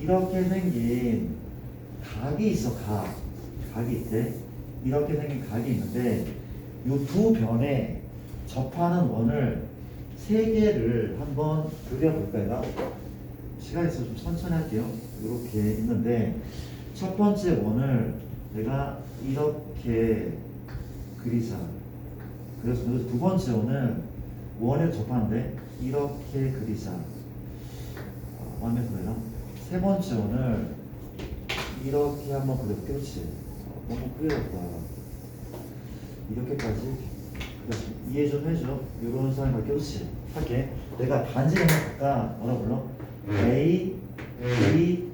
이렇게 생긴 각이 있어. 각이 있대. 이렇게 생긴 각이 있는데 이 두 변에 접하는 원을 3개를 한번 그려볼까요? 시간 있어서 좀 천천히 할게요. 이렇게 있는데 첫 번째 원을 내가 이렇게 그리자. 그래서 두 번째 원을 원에 접하는데 이렇게 그리자. 마음에 들어요? 세 번째 원을 이렇게 한번 그려볼게. 그렇지? 너무 크게 갔다. 이렇게까지. 그렇지. 이해 좀 해줘. 이런 사람 갈게. 그렇지? 할게. 내가 반지름 할까? 뭐라 불러? A, B,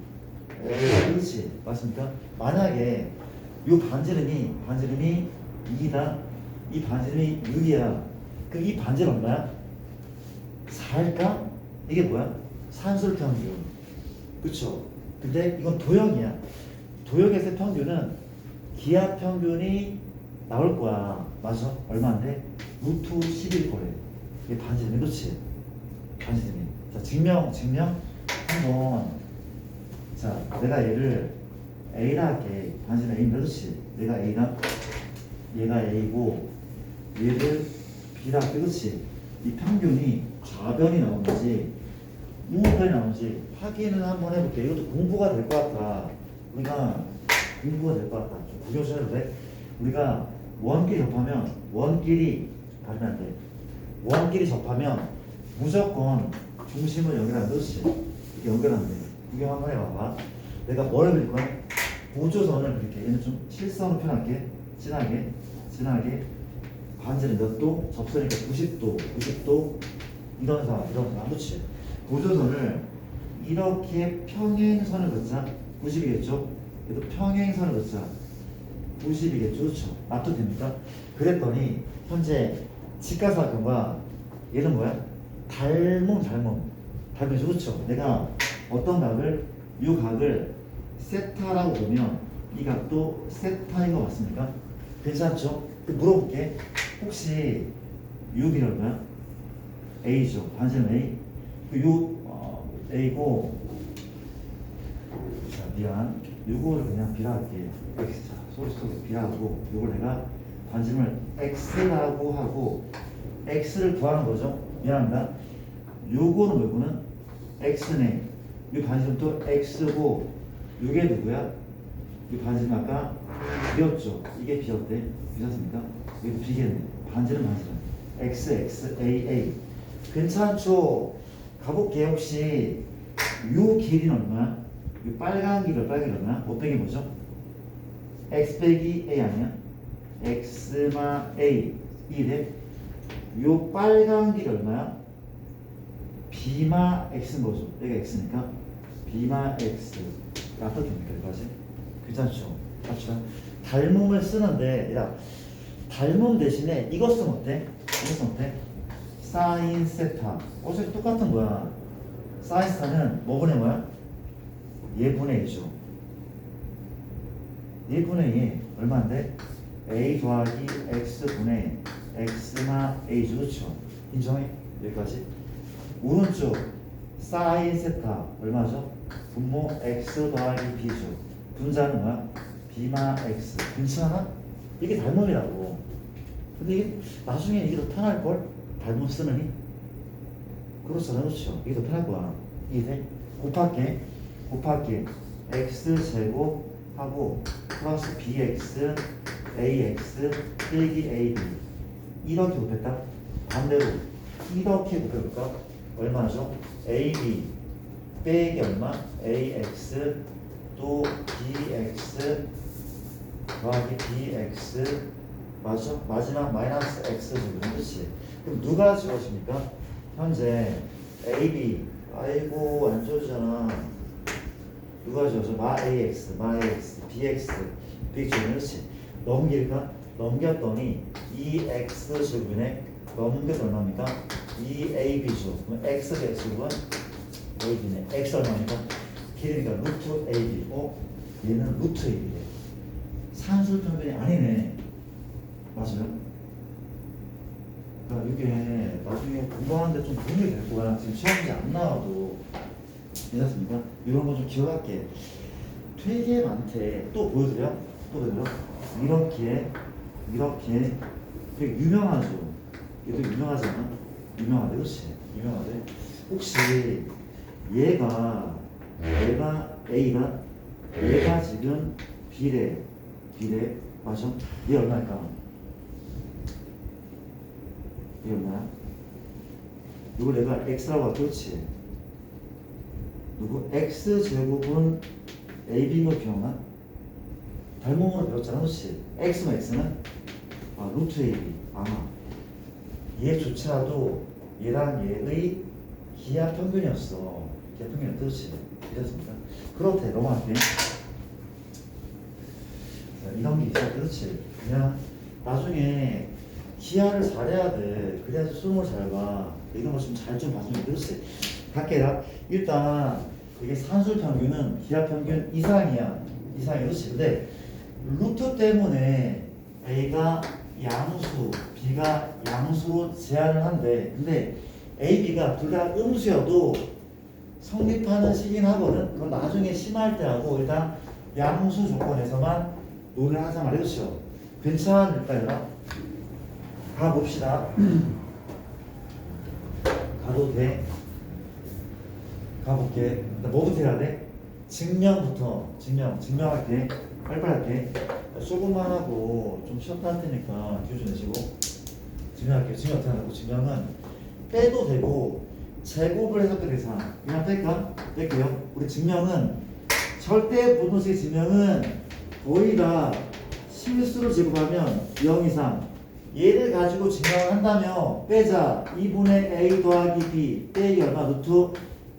그렇지. 맞습니까? 만약에 이 반지름이 2다. 이 반지름이 6이야. 그럼 이 반지름 얼마야? 4일까? 이게 뭐야? 산술 평균. 그쵸? 근데 이건 도형이야. 도형에서 평균은 기하 평균이 나올 거야. 맞아? 얼마인데? 루트 10일 거래. 이게 반지름이. 그렇지? 반지름이. 자, 증명 한번. 자, 내가 얘를 A라 할게. 반지름 A는 그렇지? 내가 A다. 얘가 A고 얘를 B라 할게. 그렇지? 이 평균이 좌변이 나오는지 우변이 나오는지 확인을 한번 해볼게. 이것도 공부가 될 것 같아. 우리가 공부가 될 것 같다. 좀 구경 좀 해도 돼? 우리가 원끼리 다르면 안 돼. 원끼리 접하면 무조건 중심을 연결하는 거지. 이렇게 연결하면 돼. 구경 한번 해봐봐. 내가 뭘 그릴 거야? 보조선을 그릴게. 얘는 좀 실선으로 표현할게. 진하게. 반지는 몇 도? 접선이니까 90도. 이런 상황. 그렇지? 보조선을 이렇게 평행선을 긋자. 90이겠죠? 얘도 평행선을 긋자. 90이겠죠? 그렇죠? 맞도 됩니까? 그랬더니 현재 직각사각형과 얘는 뭐야? 닮음이죠. 그렇죠? 내가 어떤 각을 이 각을 세타라고 보면 이 각도 세타인 거 맞습니까? 괜찮죠? 물어볼게. 혹시 6이 얼마야? A죠. 반지름 A. A고. 자, 미안. 요거를 그냥 B라 할게. X. 자, 소리 속에 B라 하고 요걸 내가 반지름을 X라고 하고 X를 구하는 거죠. 미안합니다. 요거는 X네. 이 반지름도 X고 요게 누구야? 이 반지름 아까 B였죠. 이게 B였대. B였습니까? 이거 B겠네. 반지름. X, A. 괜찮죠? 가볼게. 혹시 요 길이는 얼마야? 이 빨간 길 얼마야? 못 빼기 뭐죠? X 빼기 A 아니야? X마 A. 이래. 요 빨간 길 얼마야? B마 X인 거죠. 얘가 X니까 B마 X. 나도 됩니까? 여기까지? 괜찮죠? 맞죠? 닮음을 쓰는데, 야, 닮음 대신에 이거 쓰면 어때? 사인 세타. 어차피 똑같은 거야. 사인 세타는 뭐분의 뭐야? 얘분의 2죠. 얘분의 2 얼마인데? A 더하기 X분의 X마 A죠. 그렇죠? 인정해? 여기까지. 오른쪽 사인 세타 얼마죠? 분모 X 더하기 B죠. 분자는 뭐야? B마 X. 괜찮아? 이게 닮음이라고. 근데 이게 나중에 이게 더 편할걸? 닮음 쓰느니? 그렇잖아. 그렇죠? 이게 더 편할 거야. 이게 곱할게. X제곱 하고 플러스 BX AX 빼기 AB 이렇게 곱했다. 반대로 이렇게 곱해볼까? 얼마죠? AB 빼기 얼마? AX 또 BX 더하기 BX 맞죠? 마지막 마이너스 X 제곱. 그렇지? 그럼 누가 지워집니까? 현재 AB 아이고 안 지워지잖아. 누가 지워져? 마 AX BX 그렇지? 넘길까? 넘겼더니 2X 제곱이네. 넘겨서 얼마입니까? 2AB죠. 그럼 X 제곱은 AB네. X 얼마입니까? 길이니까 루트 AB. 얘는 루트 AB래. 산술 평균이 아니네. 맞아요? 그러니까 이게 나중에 공부하는데 좀 도움이 될 거야. 지금 시험지 안 나와도. 괜찮습니까? 이런 거 좀 기억할게. 되게 많대. 또 보여드려? 이렇게 되게 유명하죠. 얘도 유명하지 않아? 유명하대. 그렇지? 유명하대. 혹시 얘가 A가 얘가 지금 B래. 맞아? 얘 얼마일까? 얘 얼마야? 이거 내가 X라고 할게. 그렇지? 누구? X제곱은 AB인 거 기억나? 닮음으로 배웠잖아, 그렇지? X만 X는 루트 AB. 얘조차도 얘랑 얘의 기하 평균이었어. 기하 평균이었다, 그렇지? 이랬습니다. 그렇대, 넘어갈게. 이런 게 있어, 그렇지? 그냥 나중에 기하를 잘해야 돼. 그래야지 수능을 잘 봐. 이런 거 좀 잘 좀 봐주면 그렇지. 갈게라. 일단 이게 산술 평균은 기하 평균 이상이야. 그렇지. 근데 루트 때문에 A가 양수, B가 양수로 제한을 한대. 근데 A, B가 둘 다 음수여도 성립하는 시긴 하거든. 그건 나중에 심할 때 하고 일단 양수 조건에서만 논의를 하자 말이야. 그렇죠? 괜찮을까요? 가봅시다. 가도 돼? 가볼게. 뭐부터 해야 돼? 증명부터. 증명할게. 빨리빨리 할게. 조금만 하고 좀 쉬었다 할 테니까 기호 좀 내시고. 증명할게요. 증명 어떻게 하냐고. 증명은 빼도 되고 제곱을 해서 도 계산. 그냥 뺄게요. 우리 증명은 절대 분노식 증명은 거의 다 실수를 제곱하면 0 이상. 얘를 가지고 증명을 한다면 빼자. 2분의 A 더하기 B 빼기 얼마? 루트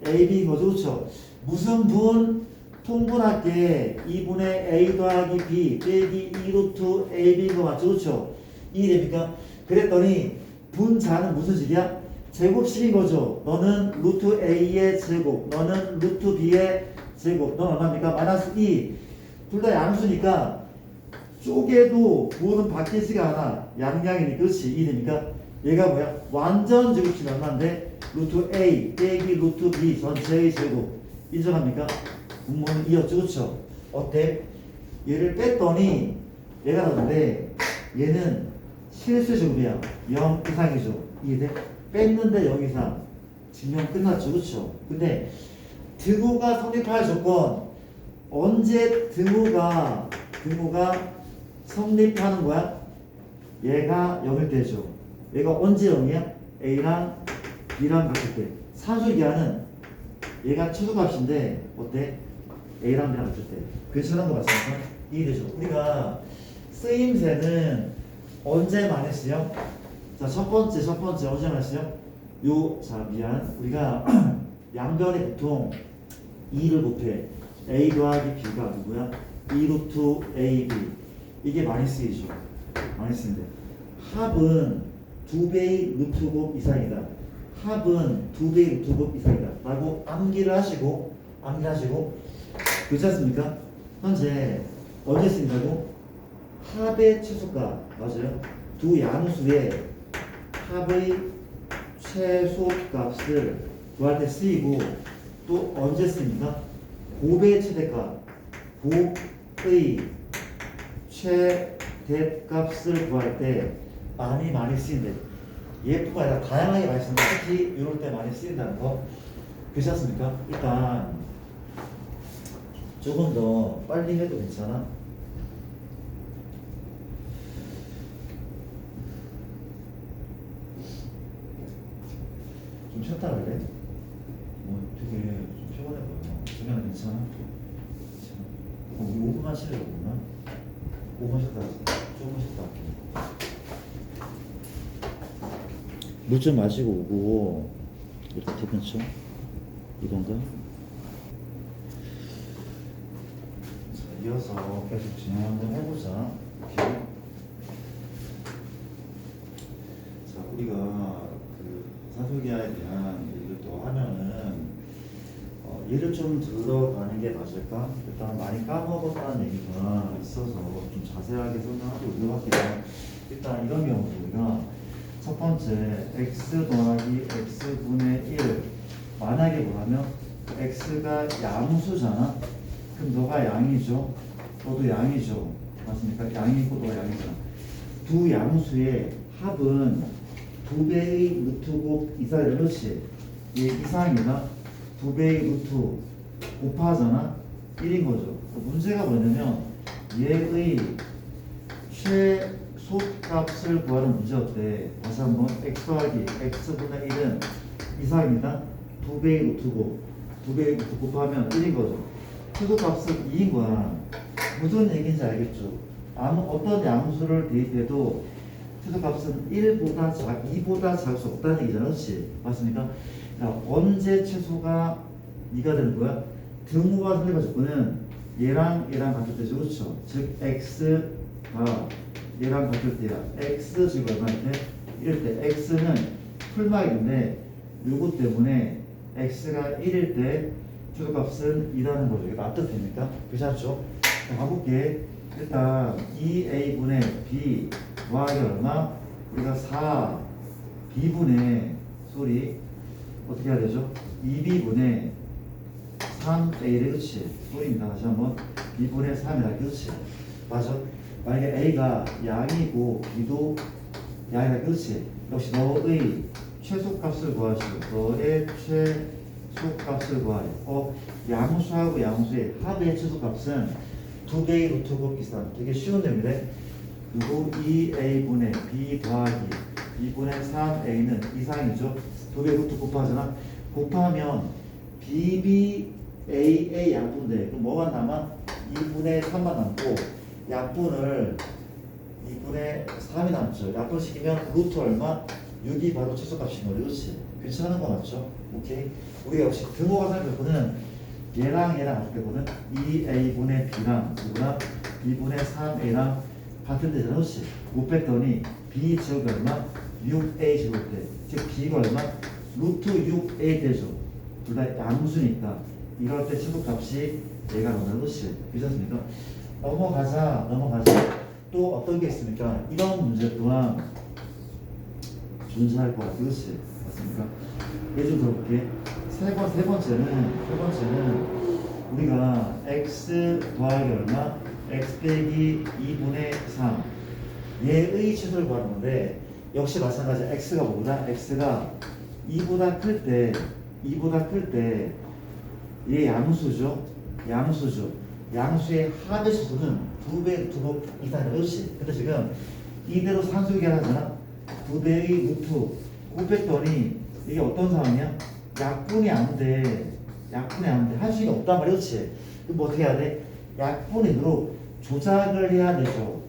AB인 거죠. 그렇죠? 무슨 분? 통분할게. 2분의 A 더하기 B 빼기 2루트 AB인 거 맞죠? 그렇죠? 이해됩니까? 그랬더니 분자는 무슨 식이야? 제곱식인 거죠. 너는 루트 A의 제곱, 너는 루트 B의 제곱. 넌 얼마입니까? 마이너스 2. 둘 다 양수니까 쪼개도 부호는 바뀌지가 않아. 양양이니까. 그렇지? 이해됩니까? 얘가 뭐야? 완전 제곱식 얼마인데? 루트 A 빼기 루트 B 전체의 제곱. 인정합니까? 분모는 2였죠. 그렇죠? 어때? 얘를 뺐더니 얘가 나오는데 얘는 실수 제곱이야. 0 이상이죠. 이해돼? 뺐는데 0 이상. 증명 끝났죠. 그렇죠? 근데 등호가 성립할 조건. 언제 등호가 성립하는 거야? 얘가 0일 때죠. 얘가 언제 0이야? A랑 B랑 같을 때. 산술기하는 얘가 최소값인데 어때? A랑 B랑 같을 때. 괜찮은 거 맞습니까? 이해되죠? 우리가 쓰임새는 언제 많이 쓰요? 자, 첫 번째 언제 많이 쓰요? 우리가 양변에 보통 2를 곱해. A 더하기 B가 누구야? 2루트 AB. 이게 많이 쓰이죠. 많이 쓰는데 합은 2배의 루트곱 이상이다. 합은 2배의 루트곱 이상이다. 라고 암기를 하시고 그렇지 않습니까? 현재 언제 쓰인다고? 합의 최소값. 맞아요? 두 양수의 합의 최소값을 구할 때 쓰이고 또 언제 쓰입니까? 곱의 최대값. 곱의 최대값을 구할 때 많이 쓰인대. 얘뿐만 아니라 다양하게 많이 쓰는데 특히 이럴 때 많이 쓰인다는 거. 그렇지 않습니까? 일단 조금 더 빨리 해도 괜찮아? 좀 쉬었다 갈래? 되게 좀 피곤해 보여. 그냥 괜찮아? 우리 5분만 쉬려고 그러나? 5분 쉬었다 하자. 조금 쉬었다 할게. 물 좀 마시고 오고 이렇게 대변쳐? 이건가? 자, 이어서 계속 진행 한번 해보자. 오케이. 자, 우리가 그 산술기하에 대한 얘기를 또 하면은 얘를 좀 들어가는 게 맞을까? 일단 많이 까먹었다는 얘기가 있어서 좀 자세하게 설명하고 올려갈게요. 일단 이런 경우도 우리가 첫 번째 x 더하기 x분의 1 만약에 뭐라면 x가 양수잖아. 그럼 너가 양이죠. 너도 양이죠. 맞습니까? 양이 있고 너가 양이잖아. 두 양수의 합은 2배의 루트곱 이상이다. 그렇지? 얘 이상이다. 2배의 루트 곱하잖아. 1인 거죠. 문제가 뭐냐면 얘의 최소값을 구하는 문제였대. 다시 한번 x 더하기 x분의 1은 이상이다. 2배의 루트고 2배의 루트 곱하면 1인 거죠. 최소값은 2인 거야. 무슨 얘기인지 알겠죠? 어떤 양수를 대입해도 최소값은 2보다 작을 수 없다는 얘기잖아. 그렇지? 맞습니까? 자, 언제 최소가 2가 되는 거야? 등호와 선택할 조건은 얘랑 같을 때죠. 그렇죠? 즉 x가 얘랑 같을 때야. x 즉 얼마일 때? 이럴 때 x는 풀막인데 요거 때문에 x가 1일 때 최소값은 2라는 거죠. 이거 납득됩니까? 괜찮죠? 자, 가볼게. 일단 2a분의 b 더하기 얼마? 우리가 4 b분의 소리 어떻게 해야 되죠? 2b분의 3a를 그렇지? 소리입니다. 다시 한번 b분의 3이라 그렇지? 맞아? 만약에 a가 양이고 b도 양이라 그렇지? 역시 너의 최소값을 구하시고 너의 최소값을 구하래. 양수하고 양수의 합의 최소값은 2배의 루트 곱기 이상. 되게 쉬운 내용인데 그리고 2a분의 b 더하기 2분의 3a는 이상이죠. 2배 루트 곱하잖아. 곱하면 bbaa 양분돼. 그럼 뭐만 남아? 2분의 3만 남고 약분을 2분의 3이 남죠. 약분시키면 루트 얼마? 6이 바로 최소값인 거죠. 그렇지? 괜찮은 거 맞죠? 오케이. 우리가 역시 등호가 살펴보는 얘랑 같을 때보는 2a분의 b랑 누구나 b분의 3a랑 같은 데잖아. 그렇지? 못 뺐더니 b 제곱이 얼마? 6a 제곱 때. 즉 b가 얼마? 루트 6a 되죠. 둘 다 양수니까 이럴 때 최소값이 얘가 나온다는 것이 괜찮습니까? 넘어가자. 또 어떤 게 있습니까? 이런 문제 또한 존재할 것 같아요. 그렇지? 맞습니까? 예를 좀 들어볼게. 세 번째는 우리가 x 더하기 얼마? x 빼기 2분의 3 얘의 최소를 구하는 건데 역시 마찬가지 x가 뭐보다? x가 2보다 클 때 얘 양수죠. 양수의 합의 수는 2배 이상이다. 그렇지? 근데 지금 이대로 산수기를 하잖아. 2배의 루트 곱했더니 이게 어떤 상황이야? 약분이 안 돼. 할 수가 없단 말이야. 그렇지? 그럼 뭐 어떻게 해야 돼? 약분으로 조작을 해야 되죠.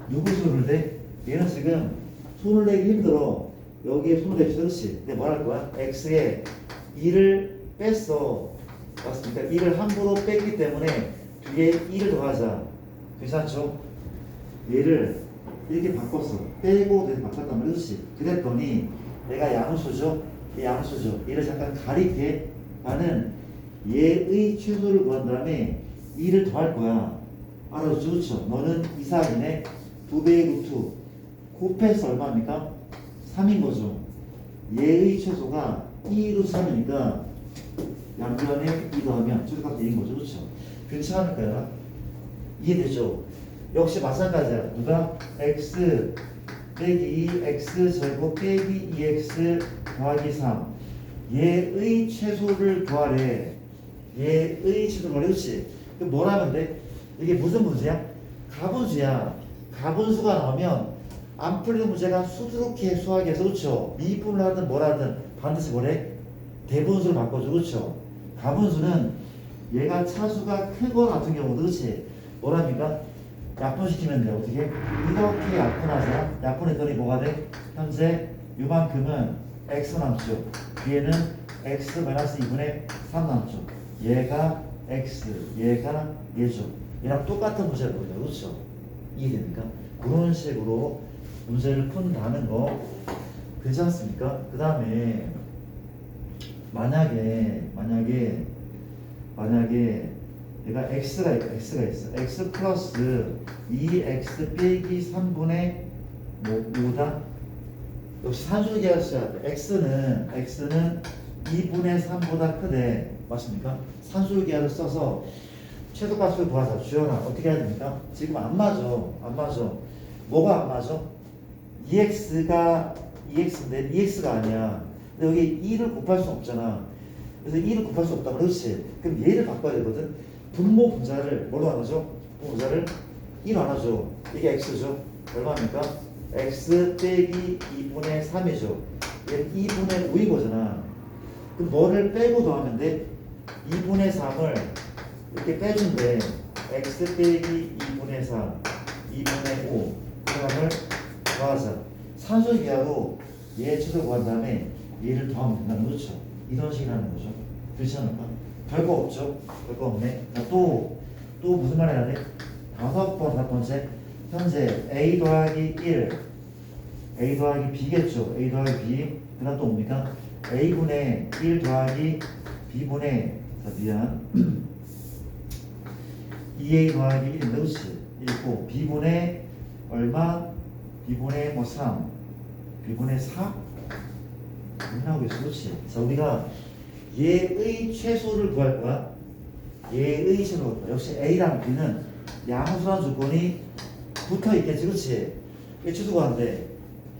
누구 손을 대? 얘는 지금 손을 내기 힘들어. 여기에 손을 대지. 그렇지? 근데 뭐 할 거야? x에 2를 뺐어. 맞습니까? 2를 함부로 뺐기 때문에 뒤에 2를 더하자. 괜찮죠? 얘를 이렇게 바꿨어. 빼고 대신 바꿨단 말이야. 그렇지? 그랬더니 얘가 양수죠? 얘를 잠깐 가리게 나는 얘의 최소를 구한 다음에 2를 더할 거야. 알아줬죠? 그렇죠? 너는 이상이네. 2배의 루트 곱해서 얼마입니까? 3인 거죠. 얘의 최소가 2로 3이니까 양변에 2 더하면 최소값이 2인 거죠. 그렇죠? 괜찮을까요? 이해되죠? 역시 마찬가지야. 누가? x 빼기 2x 제곱 빼기 2x 더하기 3 얘의 최소를 구하래. 얘의 최소를 구하래. 그렇지? 그럼 뭘 하면 돼? 이게 무슨 문제야? 가분수야. 가분수가 나오면 안 풀리는 문제가 수두룩해 수학에서. 그렇죠? 미분을 하든 뭘 하든 반드시 뭐래? 대분수를 바꿔줘. 그렇죠? 가분수는 얘가 차수가 큰 거 같은 경우도 그렇지? 뭐랍니까? 약분시키면 돼. 어떻게? 이렇게 약분하자. 약분했더니 뭐가 돼? 현재 요만큼은 x 남죠. 뒤에는 x-2분의 3 남죠. 얘가 x, 얘가 얘죠. 얘랑 똑같은 문제를 보죠. 그렇죠? 이해됩니까? 그런 식으로 문제를 푼다는 거 괜찮습니까? 그 다음에 만약에 얘가 x가 있어. x 플러스 2x 빼기 3분의 5다. 역시 산수를 계산해야 돼. x는 2분의 3보다 크대. 맞습니까? 산수를 계산을 써서 최소값을 구하자. 주연아 어떻게 해야 됩니까? 지금 안 맞아. 뭐가 안 맞아? 2x인데 2x가 아니야. 근데 여기 2를 곱할 수 없잖아. 그래서 2를 곱할 수 없다. 그렇지? 그럼 얘를 바꿔야 되거든. 분모 분자를 뭘로 나누죠? 분모분자를 1로 나누죠. 이게 x죠. 얼마입니까? x 빼기 2분의 3이죠. 얘 2분의 5인 거잖아. 그럼 뭐를 빼고 더하면 돼? 2분의 3을 이렇게 빼준대. x 빼기 2분의 4, 2분의 5 그ram을 더하자. 산술기하고 얘 최소 구한 다음에 얘를 더하면 된다는 거죠. 이런 식이라는 거죠. 그렇지 않을까? 별거 없죠? 별거 없네. 자, 또 무슨 말 해야 돼? 다섯 번째. 현재 a 더하기 1, a 더하기 b겠죠. a 더하기 b. 그 다음 또 뭡니까? a분의 1 더하기 b분의, 자, 미안. 2a 더하기 1인데, 그렇지? 1고, b분의 얼마? b분의 뭐 3, b분의 4? 뭐라고 했어, 그렇지? 자, 우리가 얘의 최소를 구할 거야. 얘의 최소를 구할 거야. 역시 a랑 b는 양수란 조건이 붙어 있겠지, 그렇지? 이 최소 구하는데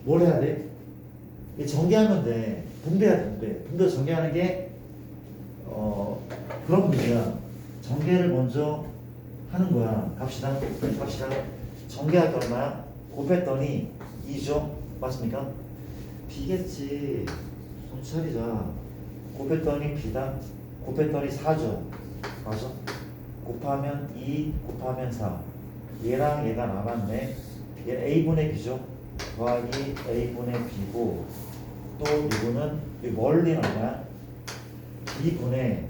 뭘 해야 돼? 이 전개하면 돼. 분배야, 분배. 분배 전개하는 게 그런 문제야. 전개를 먼저 하는 거야. 갑시다. 전개할 거 얼마야? 곱했더니 2죠? 맞습니까? b겠지. 손 차리자. 곱했더니 b다. 곱했더니 4죠. 맞아? 곱하면 2, 곱하면 4. 얘랑 얘가 남았네. 얘 a분의 b죠. 더하기 a분의 b고, 또 이거는 멀리는 얼마야? b분의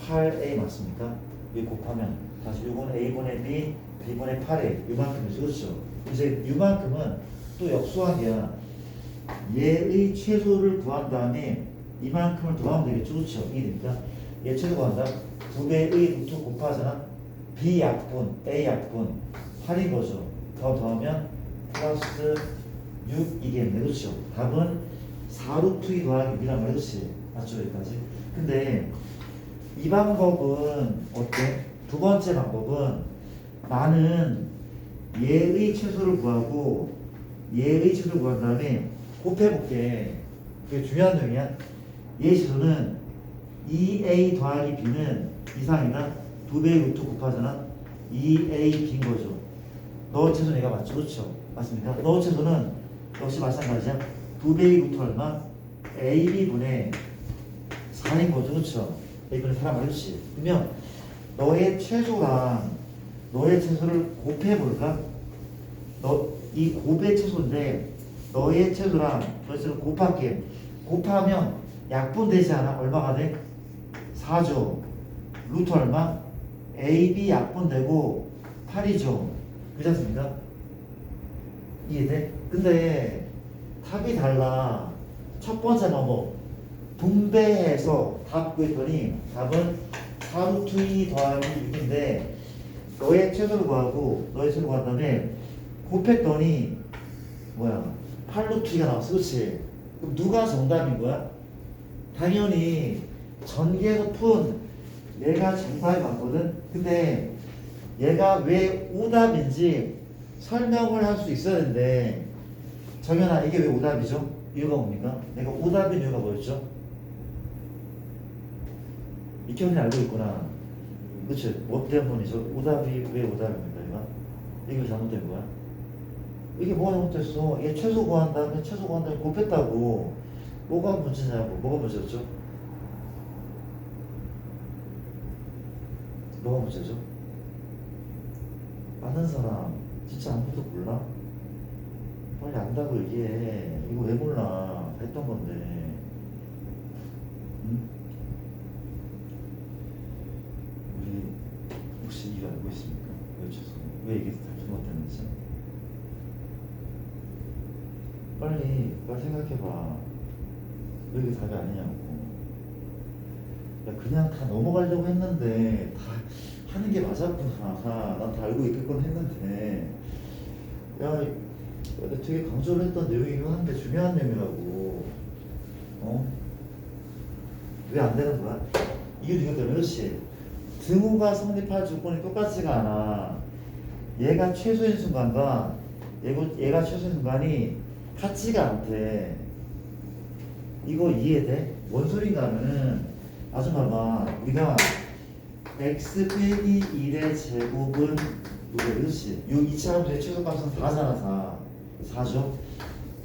8a 맞습니까? 이 곱하면 다시 이거는 a분의 b, b분의 8a 이만큼이죠. 그렇죠? 이제 이만큼은 또 역수학이야. 얘의 최소를 구한 다음에 이만큼을 더하면 되겠죠. 그렇죠? 이게 되니까 얘 최소 구한다. 두 배의 루트 곱하잖아. b 약분, a 약분 8인 거죠. 더하면 플러스 6 이겠네. 그렇죠? 답은 4루트 2 더하기 2란 말이야. 그렇지? 맞죠? 여기까지. 근데 이 방법은 어때? 두 번째 방법은 나는 얘의 최소를 구하고 얘의 최소를 구한 다음에 곱해볼게. 그게 중요한 내용이야. 얘 최소는 2a 더하기 b는 이상이나 2배의 루트 곱하잖아. 2a b인 거죠. 너 최소 얘가 맞죠? 그렇죠? 맞습니까? 너 최소는 역시 마찬가지야. 2배의 루트 얼마? ab분의 4인 거죠. 그렇죠? a분의 4란 말이지. 그러면 너의 최소랑 너의 최소를 곱해볼까? 이 곱의 최소인데 너의 최소랑 너의 최소를 곱할게. 곱하면 약분되지 않아? 얼마가 돼? 4죠. 루트 얼마? AB 약분되고 8이죠. 그렇지 않습니까? 이해돼? 근데 답이 달라. 첫 번째 방법 분배해서 답 구했더니 답은 4루트 2 더하기 6인데 너의 최소를 구하고 너의 최소를 구한 다음에 곱했더니 뭐야 8루트 2가 나왔어. 그렇지? 그럼 누가 정답인 거야? 당연히 전개에서 푼 얘가 정답이 맞거든. 근데 얘가 왜 오답인지 설명을 할 수 있어야 되는데 정연아 이게 왜 오답이죠? 이유가 뭡니까? 내가 오답인 이유가 뭐였죠? 이현이 알고 있구나. 그치? 뭐 때문이죠? 오답이 왜 오답입니까? 이거 잘못된 거야? 이게 뭐가 잘못됐어? 얘 최소 구한 다음에 곱했다고. 뭐가 문제냐고. 뭐가 문제였죠? 뭐가 문제죠? 아는 사람 진짜 아무것도 몰라? 빨리 안다고 얘기해. 이거 왜 몰라? 했던 건데. 응? 우리 혹시 이거 알고 있습니까? 왜 이게 잘못됐는지? 빨리 생각해봐. 왜 이게 답이 아니냐고. 야, 그냥 다 넘어가려고 했는데 다 하는 게 맞았구나. 난 다 알고 있겠건 했는데 야, 내가 되게 강조를 했던 내용이긴 한데 중요한 내용이라고. 왜 안 되는 거야? 이유도 이것 때문에. 그렇지? 등호가 성립할 조건이 똑같지가 않아. 얘가 최소인 순간과 얘가 최소인 순간이 같지가 않대. 이거 이해돼? 뭔 소린가 하면은 아주 봐봐. 우리가 x 빼기 1의 제곱은 누구야? 그렇지? 요 2차 함수의 최소값은 4잖아. 4죠?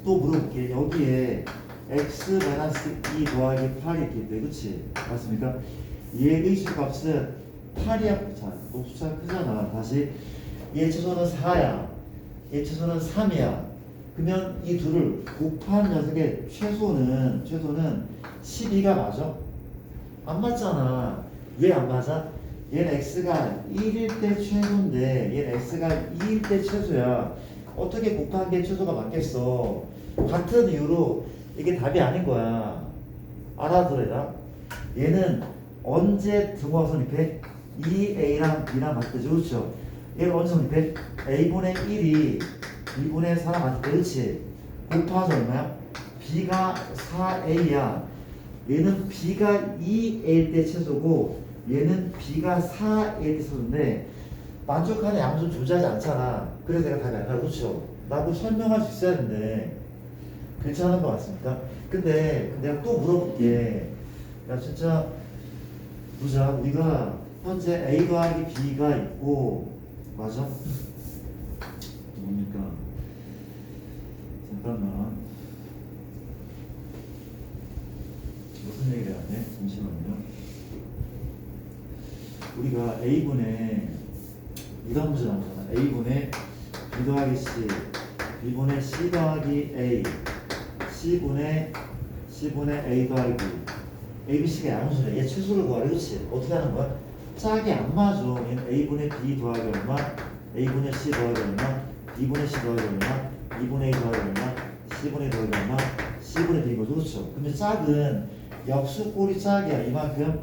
또 물어볼게. 여기에 x-2 더하기 8이 있겠대. 그치? 맞습니까? 얘의 최소값은 8이야. 자, 또 숫자가 크잖아. 다시 얘 최소는 4야. 얘 최소는 3이야. 그러면 이 둘을 곱한 녀석의 최소는 12가 맞아? 안 맞잖아. 왜 안 맞아? 얘는 x가 1일 때 최소인데 얘는 x가 2일 때 최소야. 어떻게 곱한 게 최소가 맞겠어? 같은 이유로 이게 답이 아닌 거야. 알아들어라. 얘는 언제 등호가 성립해? 2a랑 b랑 맞지? 그렇죠? 얘는 언제 성립해? a분의 1이 b분의 4랑 맞을 때, 그렇지? 곱하면 얼마야? b가 4a야. 얘는 b가 2a일 때 최소고 얘는 b가 4a일 때 최소인데 만족하는 양수 존재하지 않잖아. 그래서 내가 답이 안 나와. 그렇죠? 라고 설명할 수 있어야 되는데 괜찮은 거 맞습니까? 근데 내가 또 물어볼게. 야 진짜 보자. 우리가 현재 a 더하기 b가 있고 맞아? 뭡니까? 잠깐만. 무슨 얘기를 해야 돼? 잠시만요. 우리가 a분의 이런 문제 나오잖아. a분의 b 더하기 c, b분의 c 더하기 a, c분의 a 더하기 b. a, b, c가 양수래. 얘 최소를 구하래. 그렇지? 어떻게 하는 거야? 짝이 안 맞아. 얘는 a분의 b 더하기 얼마, a분의 c 더하기 얼마, b분의 c 더하기 얼마, b분의 a 더하기 얼마, c분의 a 더하기 얼마, c분의 b고. 그렇죠? 그러면 짝은 역수꼴이 짝이야. 이만큼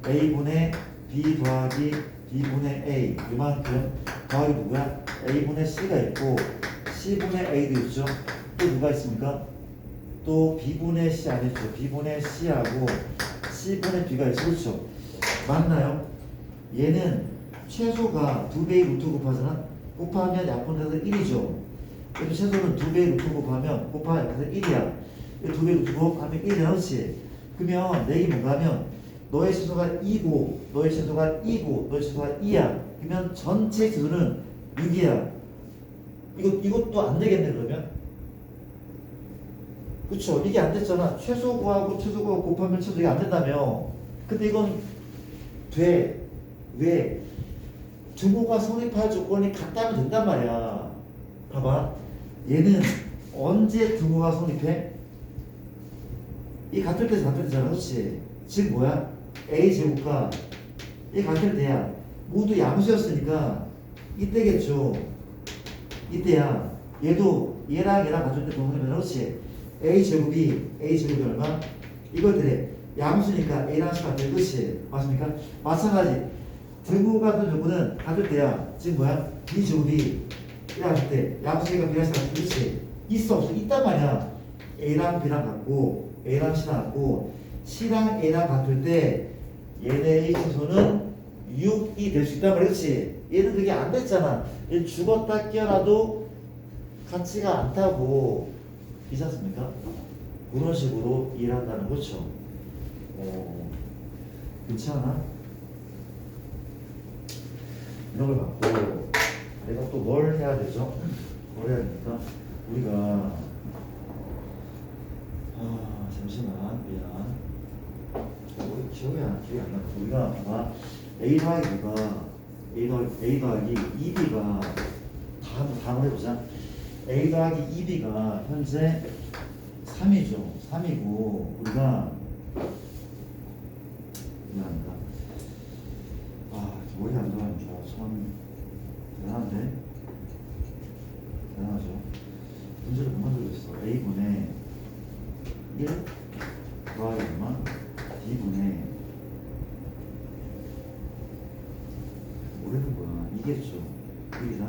a분의 b 더하기 b분의 a 이만큼 더하기 누구야? a분의 c가 있고 c분의 a도 있죠. 또 누가 있습니까? 또 b분의 c 안 있죠. b분의 c하고 c분의 b가 있죠. 그렇죠? 맞나요? 얘는 최소가 2배의 루트 곱하잖아. 곱하면 약분해서 1이죠. 그래도 최소는 2배의 루트 곱하면 곱하면 1이야. 2배의 루트 곱하면 1이야. 그렇지? 그러면 내기 뭔가 하면 너의 최소가 2고 너의 최소가 2고 너의 최소가 2야. 그러면 전체 최소는 6이야. 이것도 안 되겠네 그러면. 그쵸? 이게 안 됐잖아. 최소 구하고 최소 구하고 곱하면 최소 이게 안 된다며. 근데 이건 돼. 왜? 등호가 성립할 조건이 같다면 된단 말이야. 봐봐. 얘는 언제 등호가 성립해? 이 같을 때 같을 때잖아. 그렇지? 즉 뭐야? a 제곱과 이 같을 때야. 모두 양수였으니까 이때겠죠. 이때야. 얘도 얘랑 같을 때 동성이면 그렇지? a 제곱이 얼마? 이것들이 양수니까 a랑 c 같아. 그렇지? 맞습니까? 마찬가지. 등호 같은 조건은 같을 때야. 지금 뭐야? b 제곱이 얘랑 같을 때 양수니까 b랑 c 같아. 그렇지? 있어 없어? 있단 말이야. a랑 b랑 같고 a랑 c랑 같고 c랑 a랑 같을 때 얘네의 최소는 6이 될 수 있단 말이야. 그렇지? 얘는 그게 안 됐잖아. 얘 죽었다 깨어나도 같지가 않다고. 이지 않습니까? 그런 식으로 일한다는 거죠. 괜찮아? 이런 걸 받고 내가 또 뭘 해야 되죠? 뭘 해야 됩니까? 우리가 잠시만 미안. 기억이 안 나. 우리가 봐봐. a 더하기 2b가 다음을 해보자. a 더하기 2b가 현재 3이죠. 3이고 우리가 미안합니다. 머리 안 좋아하니까 참 대단하죠. 문제를 못 만들겠어. a분의 1 더하기 얼마? b분의 뭐라는 거야? 이겠죠. 1이다.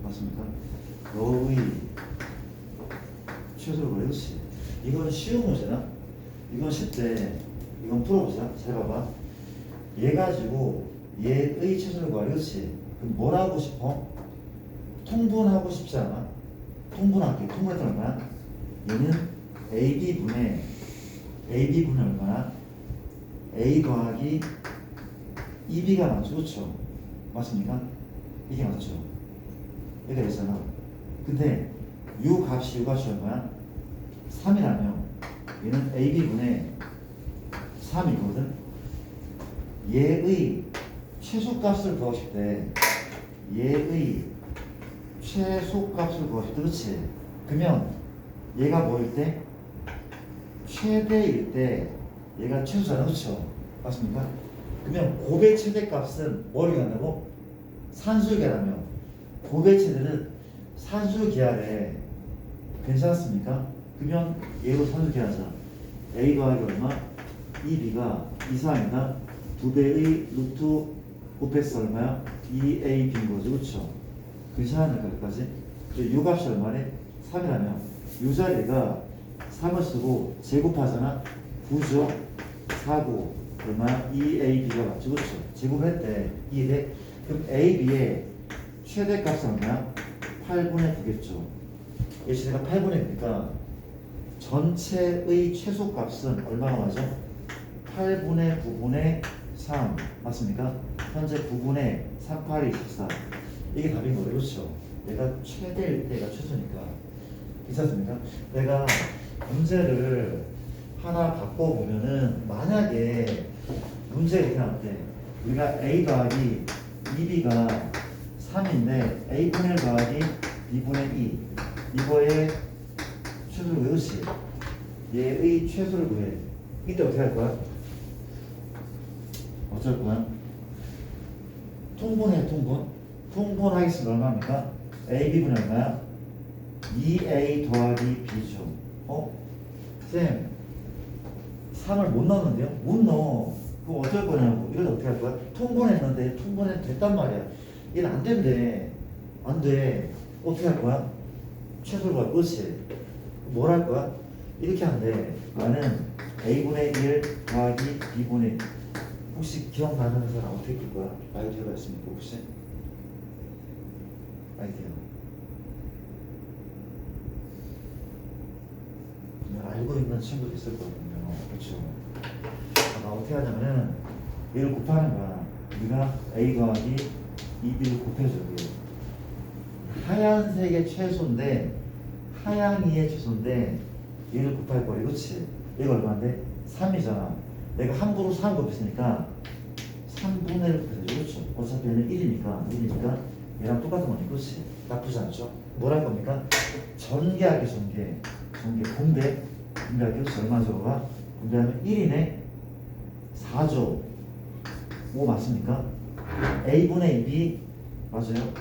맞습니까? 너의 최소를 그렇지. 이건 쉬운 문제다. 이건 쉽대. 이건 풀어보자. 잘 봐봐. 얘 가지고 얘의 최소를 구하래. 그렇지? 그럼 뭘 하고 싶어? 통분하고 싶지 않아? 통분할게. 통분했던 얼마야? 얘는 ab분의 얼마나? a 더하기 2b가 맞죠? 그렇죠? 맞습니까? 이게 맞죠? 얘가 있잖아. 근데 요 값이 얼마야? 3이라며. 얘는 ab분의 3이거든. 얘의 최소값을 구하고 싶대. 얘의 최소값을 구하고 싶대. 그렇지? 그러면 얘가 뭐일 때? 최대일 때 얘가 최소잖아. 그렇죠? 맞습니까? 그러면 곱의 최대값은 뭘 얘기한다고? 산술계라며. 곱의 최대는 산술계하래. 괜찮습니까? 그러면 얘로 산술계하자. a 더하기 얼마? 2b가 이상이다. 2배의 루트 곱했어 얼마야? 2ab인 거죠. 그렇죠? 괜찮으니까 여기까지. 그래서 요 값이 얼마래? 3이라면 요 자리가 3을 쓰고 제곱하잖아. 9죠? 4고 얼마야? 2ab가 맞죠? 그렇죠? 제곱했대. 2대. 그럼 ab의 최대값은 얼마야? 8분의 9겠죠. 예시 내가 8분의 9니까 전체의 최소값은 얼마가 맞아? 8분의 9분의 3 맞습니까? 현재 9분의 3, 8이 24. 이게 답인 거예요. 그렇죠? 내가 최대일 때가 최소니까. 괜찮습니까? 내가 문제를 하나 바꿔보면은 만약에 문제 이렇게 나왔대. 우리가 a 더하기 2b가 3인데 a분의 1 더하기 b분의 2 이거의 최소를 외우시. 얘의 최소를 구해. 이때 어떻게 할 거야? 어쩔 거야? 통분해. 통분하겠습니다. 얼마입니까? a, b분의 얼마야? 2a 더하기 b죠. 쌤 3을 못 넣었는데요? 못 넣어. 그럼 어쩔 거냐고. 이걸 어떻게 할 거야? 통분했는데 통분해 됐단 말이야. 얘는 안 된대. 안 돼. 어떻게 할 거야? 최소를 구할 것이. 뭘 할 거야? 이렇게 한대. 나는 a분의 1 더하기 b분의 1. 혹시 기억나는 사람 어떻게 낄 거야? 아이디어가 있습니까 혹시? 아이디어. 그냥 알고 있는 친구도 있을 거거든요. 그렇죠? 나 어떻게 하냐면은 얘를 곱하는 거야. 우리가 a 더하기 2b를 곱해줘. 하얀색의 최소인데 하양이의 최소인데 얘를 곱할 거래. 그렇지? 얘가 얼마인데? 3이잖아. 내가 함부로 3 곱했으니까 3분의 1 곱해줘. 그렇죠? 어차피 얘는 1이니까 얘랑 똑같은 거니. 그렇지? 나쁘지 않죠? 뭘 할 겁니까? 전개할게. 분배할게. 그렇지? 얼마 저거가? 분배하면 1이네? 4죠? 5 맞습니까? a분의 2b 맞아요?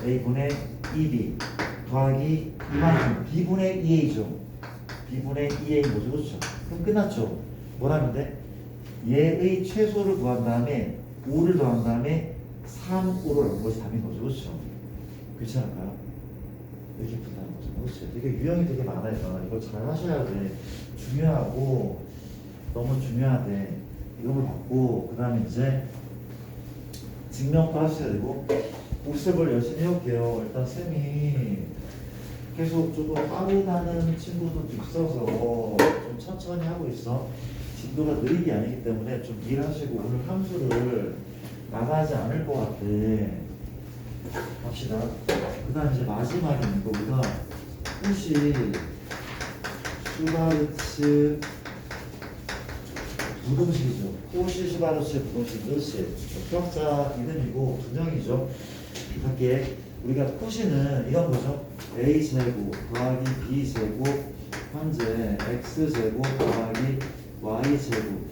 a분의 2b 더하기 이만큼 b분의 2a죠. b분의 2a 뭐죠? 그렇죠? 그럼 끝났죠? 뭐라면 돼? 얘의 최소를 구한 다음에 5를 더한 다음에 3, 5를 넣은 것이 답인 거죠. 그렇죠? 괜찮을까요? 이렇게 푼다는 거죠. 그렇죠? 되게 유형이 되게 많아요. 이걸 잘 하셔야 돼. 중요하고 너무 중요하대. 이걸 받고 그 다음에 이제 증명도 하셔야 되고 복습을 열심히 해볼게요. 일단 쌤이 계속 조금 빠르다는 친구들도 있어서 좀 천천히 하고 있어. 진도가 느린 게 아니기 때문에 좀 일하시고 오늘 함수를 나가지 않을 것 같아. 합시다. 그 다음 이제 마지막인 거 우리가 혹시 슈바르츠 부동식이죠. 호시 슈바르츠의 부동식. 그렇지. 수학자 이름이고 분명이죠. 이렇게 우리가 호시는 이런 거죠. a제곱 더하기 b제곱 현재 x제곱 더하기 y제곱.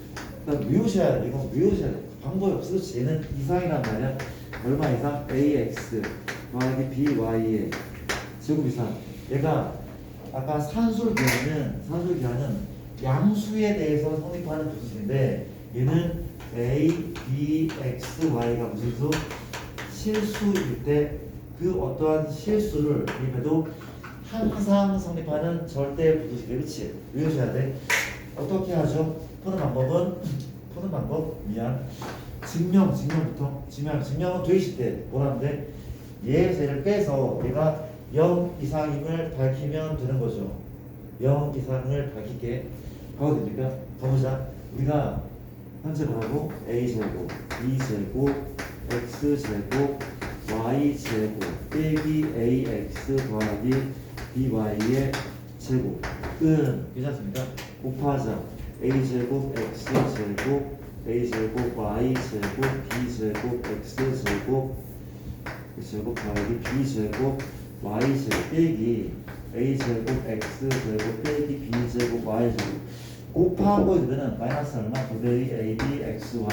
그러니까 외우셔야 돼. 이거 외우셔야 돼. 방법이 없어. 그렇지. 얘는 이상이란 말이야. 얼마 이상? ax 더하기 by의 제곱 이상. 얘가 아까 산술기하는 양수에 대해서 성립하는 부수인데 얘는 a, b, x, y가 무슨 수? 실수일 때 그 어떠한 실수를 입에도 항상 성립하는 절대 부수식. 그렇지? 외우셔야 돼. 어떻게 하죠? 푸는 방법 증명은 돼 있을 때 뭐라는 데 얘에서 얘를 빼서 얘가 0 이상임을 밝히면 되는 거죠. 0 이상을 밝히게 가도 됩니까? 가보자. 우리가 현재 뭐라고? a제곱, b제곱, x제곱, y제곱 빼기 ax 더하기 by의 제곱 은 괜찮습니까? 곱하자 a제곱, x제곱, a제곱 y제곱 b제곱 x제곱 제곱 더하기 b제곱 y제곱 빼기 a제곱 x제곱 빼기 b제곱 y제곱 곱한 거 이거는 마이너스 얼마? 9배기 ab xy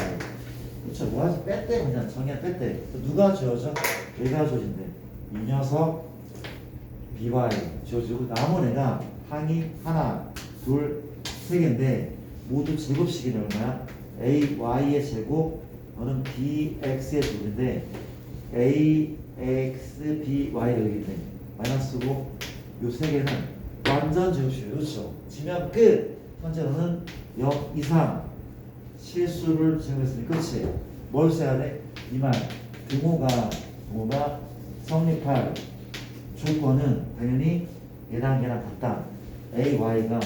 그렇죠. 뭐하지? 뺐대 그냥 정의야 뺐대. 누가 주어져? 얘가 주어진대. 이 녀석 by 주어지고 남은 애가 항이 하나 둘 세 개인데 모두 제곱식이 얼마야? ay의 제곱 너는 bx의 제곱인데 ax by가 여기 있네. 마이너스고 요 세 개는 완전 제곱식이에요. 그렇죠. 지면 끝. 현재 너는 0 이상 실수를 제공했으니 그렇지. 뭘 써야 돼? 이 말 등호가 성립할 조건은 당연히 얘랑 같다. ay가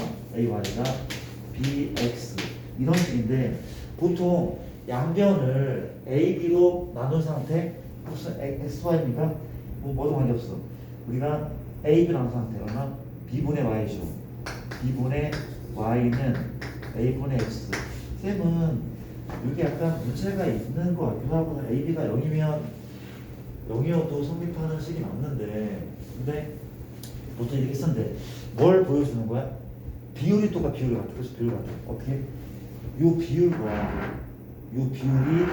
bx 이런 식인데 보통 양변을 a, b로 나눈 상태 무슨 x, y입니까? 뭐도 관계없어. 우리가 a, b 나눈 상태 얼마? b분의 y죠. b분의 y는 a분의 x. 쌤은 이게 약간 문제가 있는 것 같기도 하고 ab가 0이면 0이어도 성립하는 식이 맞는데 근데 보통 이렇게 썼는데 뭘 보여주는 거야? 비율이 똑같아. 비율이 같아. 그래서 비율 같아. 어떻게? 요 비율과 요 비율이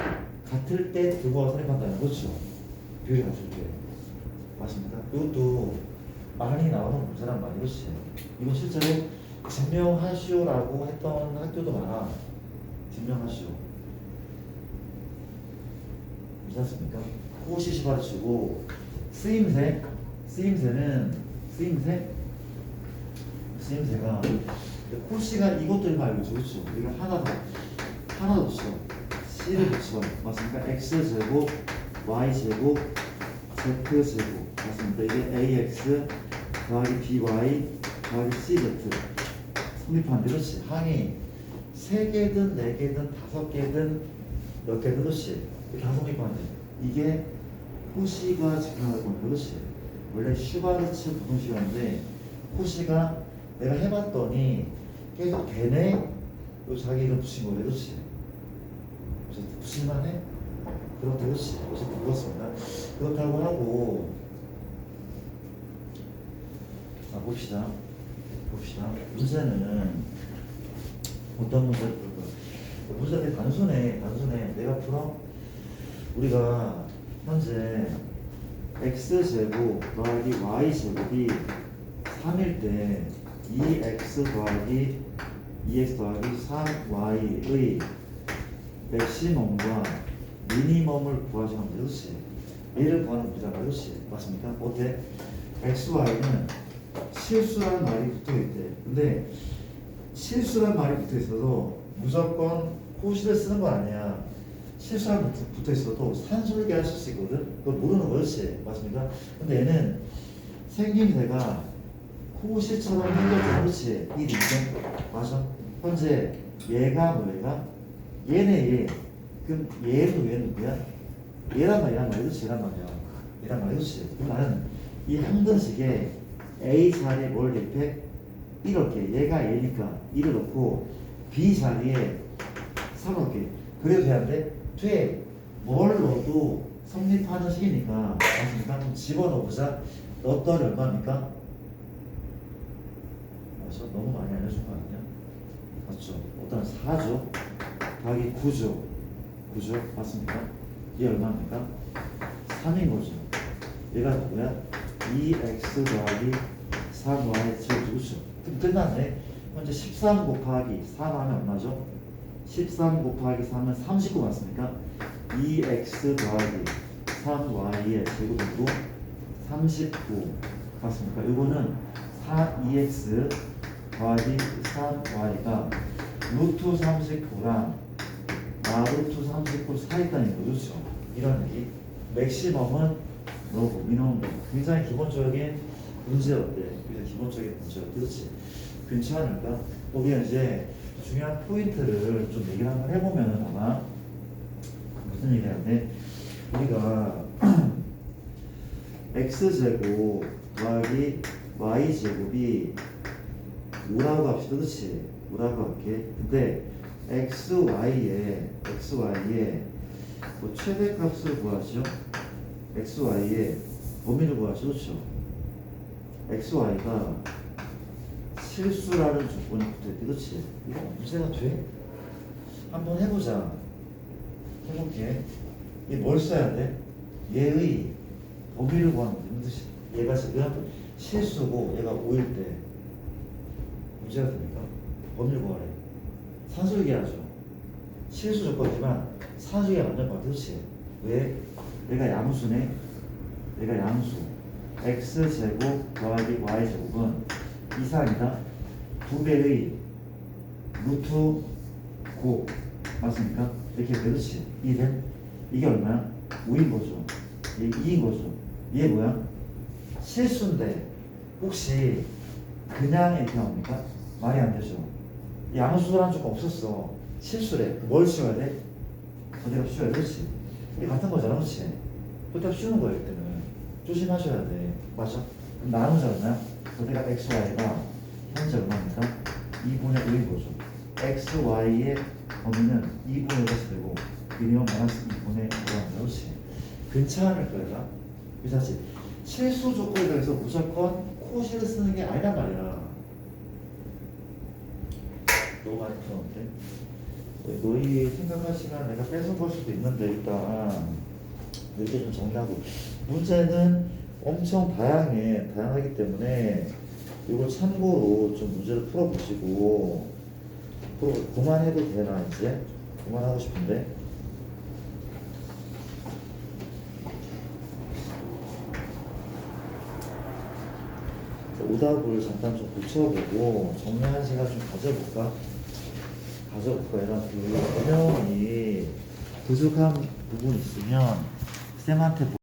같을 때 등호가 성립한다는 거죠. 비율이 같을 때. 맞습니까? 이것도 많이 나오는 문제란 말이지. 이건 실제로 증명하시오라고 했던 학교도 많아. 증명하시오. 괜찮습니까? 코시시 가르치고 쓰임새가 코시가 이것도 얼마 알고 있죠. 그렇죠? 우리가 하나 더 붙여. C를 붙여. 맞습니까? X제곱, Y제곱, Z제곱. 맞습니다. 이게 AX 더하기 BY 더하기 CZ. 성립하는데 그렇지. 항이 3개든 4개든 5개든 몇 개든 그렇지. 이렇게 한 성립하는데 이게 코시가 증명할 건데 그렇지. 원래 슈바르츠 부등식인데 코시가 내가 해봤더니 계속 되네. 요 자기 이름 붙인 거래. 그렇지. 그래서 붙일만해? 그렇다. 그렇지. 그래서 그렇습니다. 그렇다고 하고 봅시다. 문제는 어떤 문제를 풀 거야? 문제가 단순해. 내가 풀어? 우리가 현재 x제곱 더하기 y제곱이 3일 때 2x 더하기 3y의 맥시멈과 미니멈을 구하시면 되지. 얘를 구하는 문제가 그렇지. 맞습니까? 어때? x, y는 실수라는 말이 붙어있대. 근데 실수라는 말이 붙어있어도 무조건 코시를 쓰는 건 아니야. 실수랑 붙어있어도 산술계 하실 수 있거든. 그걸 모르는 거였지. 맞습니까? 근데 얘는 생김새가 코시처럼 생겼지. 그렇지. 이 리듬 맞아. 현재 얘가 뭐야? 얘네 얘. 그럼 얘는 누구야? 얘란 말이야. 그렇지. 얘란 말이야. 그렇지. 그럼 나는 이 항등식에 A 자리에 뭘 대입해? 이렇게 얘가 얘니까 1을 넣고 B 자리에 3을 넣게. 그래도 돼야 돼? 돼. 뭘 넣어도 성립하는 식이니까. 맞습니까? 그럼 집어넣어보자. 넣었더니 얼마입니까? 맞아. 너무 많이 알려준 거 아니냐? 맞죠? 어떤 4죠? 더하기 9죠? 맞습니까? 이게 얼마입니까? 3인 거죠. 얘가 누구야? 2x 더하기 3y 제곱이죠. 그럼 끝났네. 현재 13 곱하기 3 하면 얼마죠? 13 곱하기 3은 39 맞습니까? 2x 더하기 3y의 제곱이고 39 맞습니까? 이거는 2x 더하기 3y가 루트 39랑 마루트 39 사이까지인 거죠. 그렇죠? 이런 얘기. 맥시멈은 너고 미니멈은 굉장히 기본적인 문제였대. 굉장히 기본적인 문제였대. 그렇지? 괜찮을까? 거기에 이제 중요한 포인트를 좀 얘기를 한번 해보면 아마 무슨 얘기하는데 우리가 x제곱 더하기 y제곱이 5라고 합시다. 그렇지? 5라고 할게. 근데 xy의 뭐 최대값을 구하죠. xy의 범위를 구하죠. 그렇죠? xy가 실수라는 조건이 붙어있대. 그렇지? 이거 문제가 돼? 한번 해보자. 해볼게. 얘 뭘 써야 돼? 얘의 범위를 구하는 게 힘드시. 얘가 지금 실수고 얘가 5일 때 문제가 됩니까? 범위를 구하래. 산술기하죠. 실수 조건이지만 산술기가 맞는 것 같아. 그렇지? 왜? 얘가 양수네. 얘가 양수. x제곱 더하기 y제곱은 이상이다. 2배의 루트 9 맞습니까? 이렇게 그렇지. 이해? 이게 얼마야? 5인 거죠. 얘 2인 거죠. 얘 뭐야? 실수인데 혹시 그냥 이렇게 나옵니까? 말이 안 되죠. 양수라는 조건 없었어. 실수래. 뭘 씌워야 돼? 그대로 씌워야 돼. 그렇지? 이게 같은 거잖아. 그렇지? 그때 씌우는 거예요. 그때는 조심하셔야 돼. 맞죠? 그럼 나누자 얼마야? 그대가 xy가 현재 얼마입니까? 2분의 5인 거죠. xy의 범위는 2분의 5가 되고 미니멈 마이너스 2분의 5라는 거지. 괜찮을 거야. 이 사실 실수 조건에 대해서 무조건 코시를 쓰는 게 아니란 말이야. 너무 많이 풀었는데. 너희 생각할 시간 내가 뺏은 걸 수도 있는데 일단 이렇게 좀 정리하고 문제는 엄청 다양하기 때문에 이걸 참고로 좀 문제를 풀어보시고 그만해도 되나 이제? 그만하고 싶은데 오답을 잠깐 좀 고쳐보고 정리하는 시간 좀 가져볼까? 이런 그 분명히 부족한 부분이 있으면 쌤한테